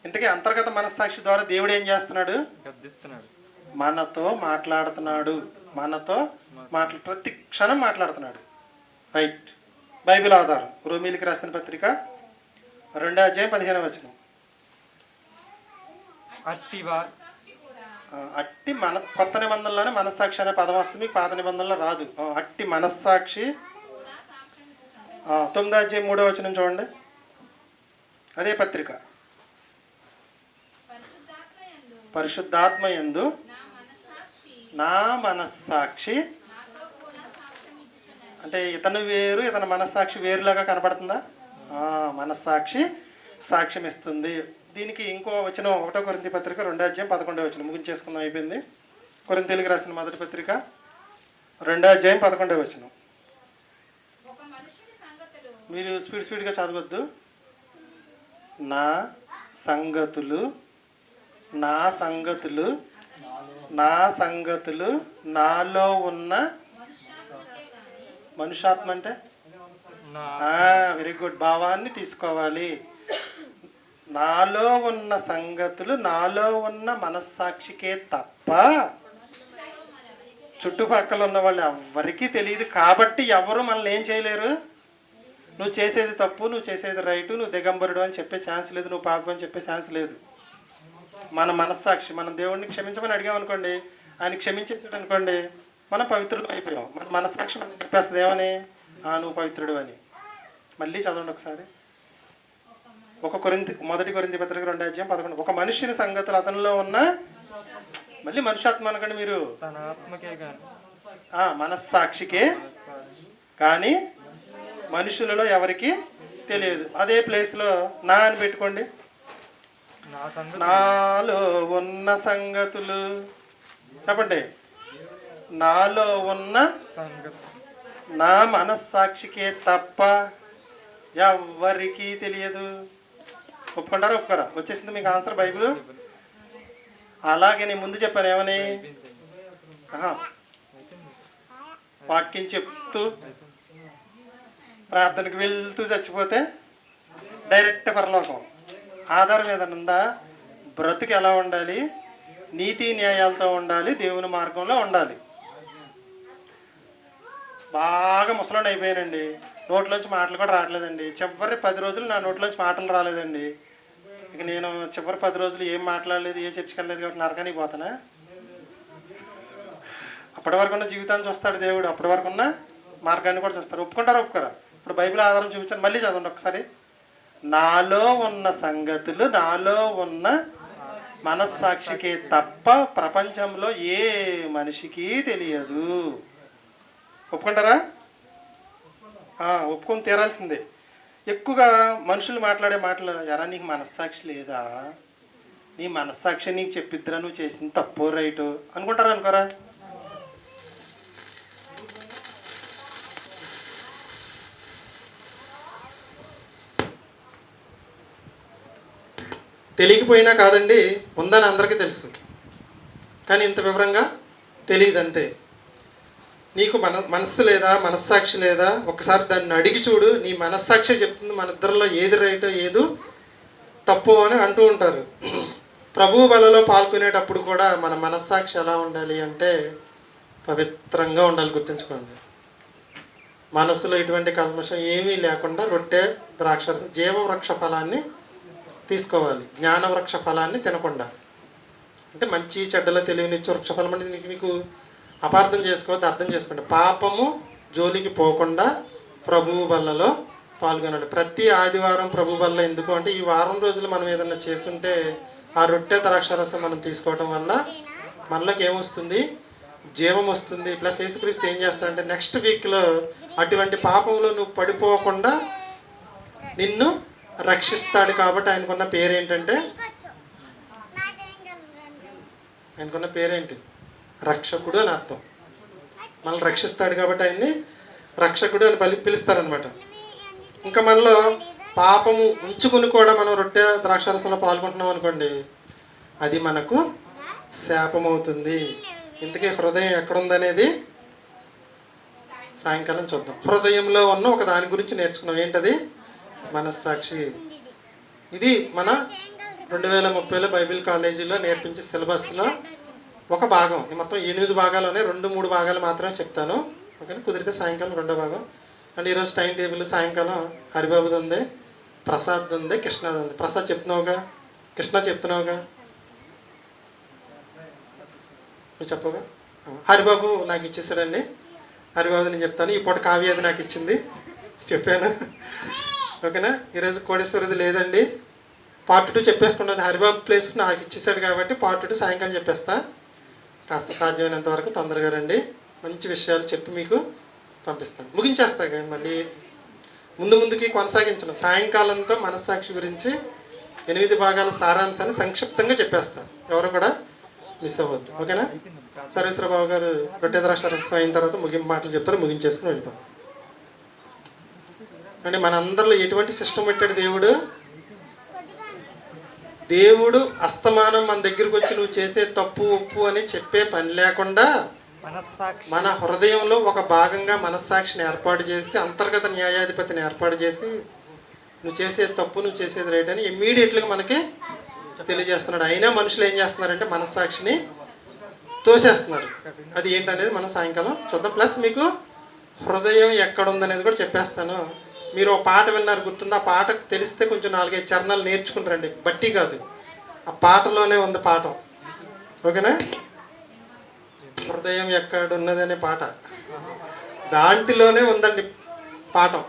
ఇంతకీ అంతర్గత మనస్సాక్షి ద్వారా దేవుడు ఏం చేస్తున్నాడు? మనతో మాట్లాడుతున్నాడు. మనతో ప్రతి క్షణం మాట్లాడుతున్నాడు. రైట్. బైబిల్ ఆధారం రోమీయులకు రాసిన పత్రిక 2వ అధ్యాయం 15వ వచనం. అట్టి కొత్త నిబంధనలోనే మనస్సాక్షి అనే పదం వస్తుంది, మీకు పాత నిబంధనలో రాదు. అట్టి మనస్సాక్షి 9వ అధ్యాయం 3వ వచనం చూడండి. అదే పత్రిక. పరిశుద్ధాత్మ యందు నా మనస్సాక్షి, అంటే ఇతను వేరు ఇతని మనస్సాక్షి వేరులాగా కనపడుతుందా? మనస్సాక్షి సాక్ష్యం ఇస్తుంది. దీనికి ఇంకో వచనం 1 కొరింథీ పత్రిక 2వ అధ్యాయం 11వ వచనం. ముగించేసుకుందాం, అయిపోయింది. కొరింథీయులకు రాసిన మొదటి పత్రిక 2వ అధ్యాయం 11వ వచనం. మీరు స్పీడ్గా చదవద్దు. నా సంగతులు నాలో ఉన్న మనుషాత్మ అంటే వెరీ గుడ్, భావాన్ని తీసుకోవాలి. నాలో ఉన్న సంగతులు నాలో ఉన్న మనస్సాక్షికే తప్ప చుట్టుపక్కల ఉన్న వాళ్ళు ఎవరికీ తెలియదు. కాబట్టి ఎవరు మనల్ని ఏం చేయలేరు. నువ్వు చేసేది తప్పు, నువ్వు చేసేది రైటు, నువ్వు దిగంబరుడు అని చెప్పే ఛాన్స్ లేదు, నువ్వు పాపం అని చెప్పే ఛాన్స్ లేదు. మన మనస్సాక్షి, మనం దేవుడిని క్షమించమని అడిగామనుకోండి, ఆయన క్షమించేసాడు అనుకోండి, మనం పవిత్రులు అయిపోయాం. మన మనస్సాక్షి మనం చెప్పేస్తుంది ఏమని? నువ్వు పవిత్రుడు అని. మళ్ళీ చదవండి ఒకసారి. మొదటి కొరింథీ పత్రిక 2వ అధ్యాయం 11. ఒక మనుష్యుని సంగతులు అతనిలో ఉన్న, మళ్ళీ మనుష్యాత్మ అనకండి మీరు, మనస్సాక్షికే కానీ మనుషులలో ఎవరికి తెలియదు. అదే ప్లేస్లో నా అని పెట్టుకోండి. నాలో ఉన్న సంగతులు చెప్పండి. నాలో ఉన్న నా మనస్సాక్షికే తప్ప ఎవరికి తెలియదు. ఒప్పుకుంటారా? ఒప్పుకోరా? వచ్చేసింది మీకు ఆన్సర్ బైబిల్. అలాగే నేను ముందు చెప్పాను ఏమని? వాక్యం చెప్తూ ప్రార్థనకు వెళ్తూ చచ్చిపోతే డైరెక్ట్ పరలోకం. ఆధారం ఏదైనా ఉందా? బ్రతుకు ఎలా ఉండాలి? నీతి న్యాయాలతో ఉండాలి, దేవుని మార్గంలో ఉండాలి. బాగా ముసలోని అయిపోయానండి, నోట్లోంచి మాటలు కూడా రావట్లేదండి. చివరి 10 రోజులు నా నోట్లోంచి మాటలు రాలేదండి. ఇక నేను చివరి 10 రోజులు ఏం మాట్లాడలేదు, ఏ చర్చకి వెళ్ళలేదు కాబట్టి నరకానికి పోతానా? అప్పటి వరకు ఉన్న జీవితాన్ని చూస్తాడు దేవుడు, అప్పటి వరకు ఉన్న మార్గాన్ని కూడా చూస్తాడు. ఒప్పుకుంటారా? ఒప్పుకోరా? ఇప్పుడు బైబిల్ ఆధారం చూపించాను, మళ్ళీ చదవండి ఒకసారి. నాలో ఉన్న సంగతులు నాలో ఉన్న మనస్సాక్షికే తప్ప ప్రపంచంలో ఏ మనిషికి తెలియదు. ఒప్పుకుంటారా? ఒప్పుకొని తీరాల్సిందే. ఎక్కువగా మనుషులు మాట్లాడే మాటలు, ఎరా నీకు మనస్సాక్షి లేదా? నీ మనస్సాక్షి నీకు చెప్పిద్దిరా నువ్వు చేసింది తప్పు రైటు అనుకుంటారా? అనుకోరా? తెలియకపోయినా కాదండి, ఉందని అందరికీ తెలుసు, కానీ ఇంత వివరంగా తెలియదు అంతే. నీకు మనస్సు లేదా, మనస్సాక్షి లేదా? ఒకసారి దాన్ని అడిగి చూడు. నీ మనస్సాక్షి చెప్తుంది మన ఇద్దరిలో ఏది రైటో ఏది తప్పు అని అంటూ ఉంటారు. ప్రభు బలలో పాల్గొనేటప్పుడు కూడా మన మనస్సాక్షి ఎలా ఉండాలి అంటే పవిత్రంగా ఉండాలి. గుర్తుంచుకోండి, మనసులో ఎటువంటి కల్మషం ఏమీ లేకుండా రొట్టె ద్రాక్షరసం జీవవృక్ష ఫలాన్ని తీసుకోవాలి. జ్ఞానవృక్ష ఫలాన్ని తినకుండా. అంటే మంచి చెడ్డలో తెలివినిచ్చే వృక్ష ఫలం అంటే మీకు అపార్థం చేసుకోవద్దు, అర్థం చేసుకోండి. పాపము జోలికి పోకుండా ప్రభువు బల్లలో పాల్గొనాలి. ప్రతి ఆదివారం ప్రభు బల్ల ఎందుకు అంటే ఈ వారం రోజులు మనం ఏదైనా చేస్తుంటే ఆ రొట్టె ద్రాక్షరసం మనం తీసుకోవటం వల్ల మనలోకి ఏమొస్తుంది? జీవం వస్తుంది. ప్లస్ యేసుక్రీస్తు ఏం చేస్తాడంటే నెక్స్ట్ వీక్లో అటువంటి పాపంలో నువ్వు పడిపోకుండా నిన్ను రక్షిస్తాడు. కాబట్టి ఆయనకున్న పేరేంటంటే, ఆయనకున్న పేరేంటి? రక్షకుడు అని అర్థం. మనల్ని రక్షిస్తాడు కాబట్టి ఆయన్ని రక్షకుడు అని పిలుస్తారనమాట. ఇంకా మనలో పాపము ఉంచుకుని కూడా మనం రొట్టె ద్రాక్షరసంలో పాల్గొంటున్నాం అనుకోండి, అది మనకు శాపం అవుతుంది. ఇంతకీ హృదయం ఎక్కడుందనేది సాయంకాలం చూద్దాం. హృదయంలో ఉన్న ఒక దాని గురించి నేర్చుకున్నాం. ఏంటది? మనస్సాక్షి. ఇది మన 2030లో బైబిల్ కాలేజీలో నేర్పించే సిలబస్లో ఒక భాగం. మొత్తం 8 భాగాలోనే 2-3 భాగాలు మాత్రమే చెప్తాను. ఓకేనా? కుదిరితే సాయంకాలం 2వ భాగం. అండ్ ఈరోజు టైం టేబుల్ సాయంకాలం హరిబాబుది ఉంది, ప్రసాద్ ఉంది, కృష్ణది ఉంది. ప్రసాద్ చెప్తున్నావుగా, కృష్ణ చెప్తున్నావుగా, నువ్వు చెప్పగా. హరిబాబు నాకు ఇచ్చేసాడండి. హరిబాబు నేను చెప్తాను. ఈ పూట కావ్య అది నాకు ఇచ్చింది, చెప్పాను. ఓకేనా? ఈరోజు కోడేశ్వరిది లేదండి. పార్ట్ 2 చెప్పేసుకున్నది. హరిబాబు ప్లేస్ నాకు ఇచ్చేసాడు కాబట్టి పార్ట్ 2 సాయంకాలం చెప్పేస్తా. కాస్త సాధ్యమైనంత వరకు తొందరగా రండి. మంచి విషయాలు చెప్పి మీకు పంపిస్తాను. ముగించేస్తాగా మళ్ళీ ముందుకి కొనసాగించను. సాయంకాలంతో మనస్సాక్షి గురించి 8 భాగాల సారాంశాన్ని సంక్షిప్తంగా చెప్పేస్తాను. ఎవరు కూడా మిస్ అవ్వద్దు. ఓకేనా? సర్వేశ్వరబాబు గారు రొట్టె ద్రాక్షరసం అయిన తర్వాత ముగింపు మాటలు చెప్తారు. ముగించేసుకుని వెళ్ళిపోతాం. అంటే మన అందరిలో ఎటువంటి సిస్టమ్ పెట్టాడు దేవుడు? దేవుడు అస్తమానం మన దగ్గరికి వచ్చి నువ్వు చేసే తప్పు ఒప్పు అని చెప్పే పని లేకుండా మన హృదయంలో ఒక భాగంగా మనస్సాక్షిని ఏర్పాటు చేసి, అంతర్గత న్యాయాధిపతిని ఏర్పాటు చేసి, నువ్వు చేసేది తప్పు, నువ్వు చేసేది రైట్ అని ఇమ్మీడియట్గా మనకి తెలియజేస్తున్నాడు. అయినా మనుషులు ఏం చేస్తున్నారంటే మనస్సాక్షిని తోసేస్తున్నారు. అది ఏంటనేది మనం సాయంకాలం చూద్దాం. ప్లస్ మీకు హృదయం ఎక్కడుందనేది కూడా చెప్పేస్తాను. మీరు ఒక పాట విన్నారు, గుర్తుందా? ఆ పాట తెలిస్తే కొంచెం 4-5 చరణాలు నేర్చుకుంటారండి. బట్టి కాదు, ఆ పాటలోనే ఉంది పాఠం. ఓకేనా? హృదయం ఎక్కడున్నదనే పాట దాంట్లోనే ఉందండి పాఠం.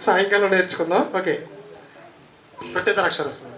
సాయంకాలం నేర్చుకుందాం. ఓకే, రొట్టె ద్రాక్షరసం.